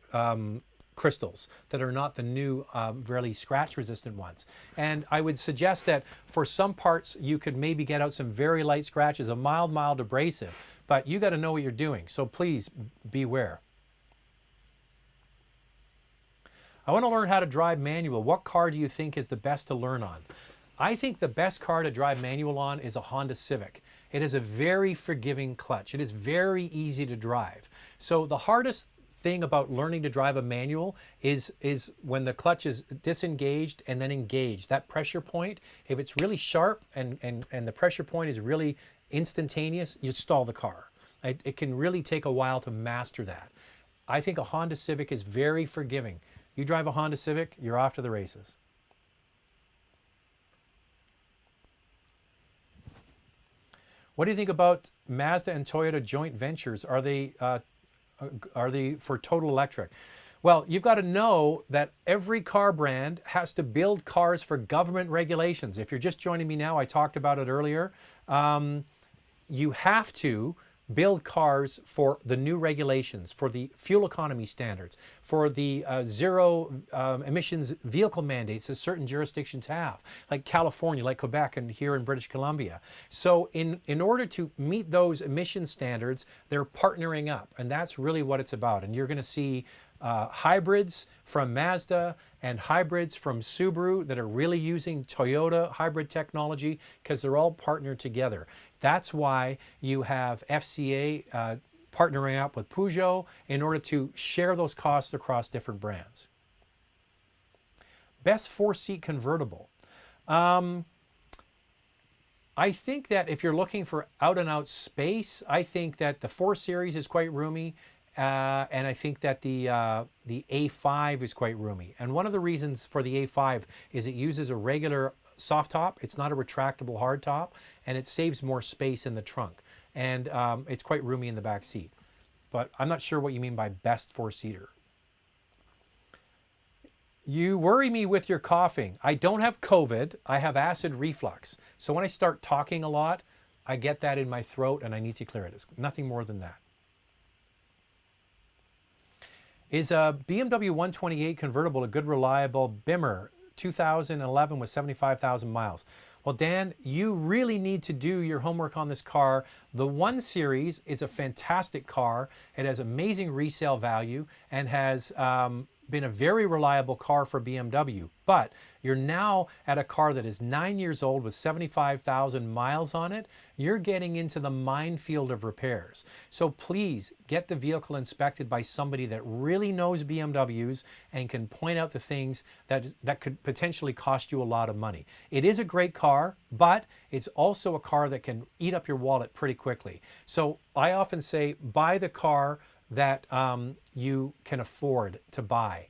crystals that are not the new, really scratch-resistant ones. And I would suggest that for some parts, you could maybe get out some very light scratches, a mild abrasive, but you got to know what you're doing. So please beware. I want to learn how to drive manual. What car do you think is the best to learn on? I think the best car to drive manual on is a Honda Civic. It is a very forgiving clutch. It is very easy to drive. So the hardest thing about learning to drive a manual is when the clutch is disengaged and then engaged. That pressure point, if it's really sharp and the pressure point is really instantaneous, you stall the car. It can really take a while to master that. I think a Honda Civic is very forgiving. You drive a Honda Civic, you're off to the races. What do you think about Mazda and Toyota joint ventures? Are they for total electric? Well, you've got to know that every car brand has to build cars for government regulations. If you're just joining me now, I talked about it earlier. You have to build cars for the new regulations, for the fuel economy standards, for the zero emissions vehicle mandates that certain jurisdictions have, like California, like Quebec, and here in British Columbia. So in order to meet those emission standards, they're partnering up, and that's really what it's about. And you're going to see hybrids from Mazda and hybrids from Subaru that are really using Toyota hybrid technology, because they're all partnered together. That's why you have FCA partnering up with Peugeot in order to share those costs across different brands. Best four-seat convertible. I think that if you're looking for out-and-out space, I think that the 4 Series is quite roomy. And I think that the A5 is quite roomy. And one of the reasons for the A5 is it uses a regular soft top. It's not a retractable hard top, and it saves more space in the trunk. And it's quite roomy in the back seat. But I'm not sure what you mean by best four-seater. You worry me with your coughing. I don't have COVID. I have acid reflux. So when I start talking a lot, I get that in my throat and I need to clear it. It's nothing more than that. Is a BMW 128 convertible a good, reliable Bimmer 2011 with 75,000 miles? Well, Dan, you really need to do your homework on this car. The 1 Series is a fantastic car. It has amazing resale value and has been a very reliable car for BMW. But you're now at a car that is 9 years old with 75,000 miles on it. You're getting into the minefield of repairs. So please get the vehicle inspected by somebody that really knows BMWs and can point out the things that could potentially cost you a lot of money. It is a great car, but it's also a car that can eat up your wallet pretty quickly. So I often say, buy the car that you can afford to buy.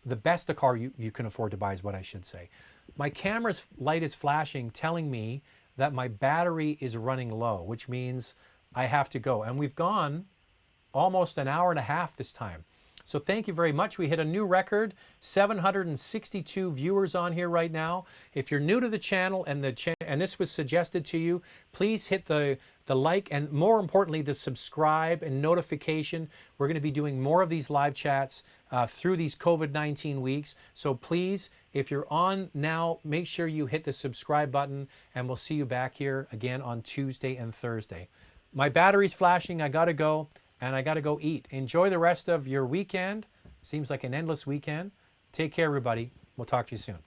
The best a car you can afford to buy is what I should say. My camera's light is flashing, telling me that my battery is running low, which means I have to go. And we've gone almost an hour and a half this time. So thank you very much. We hit a new record, 762 viewers on here right now. If you're new to the channel and this was suggested to you, please hit the like and, more importantly, the subscribe and notification. We're going to be doing more of these live chats through these COVID-19 weeks. So please, if you're on now, make sure you hit the subscribe button, and we'll see you back here again on Tuesday and Thursday. My battery's flashing. I got to go. And I got to go eat. Enjoy the rest of your weekend. Seems like an endless weekend. Take care, everybody. We'll talk to you soon.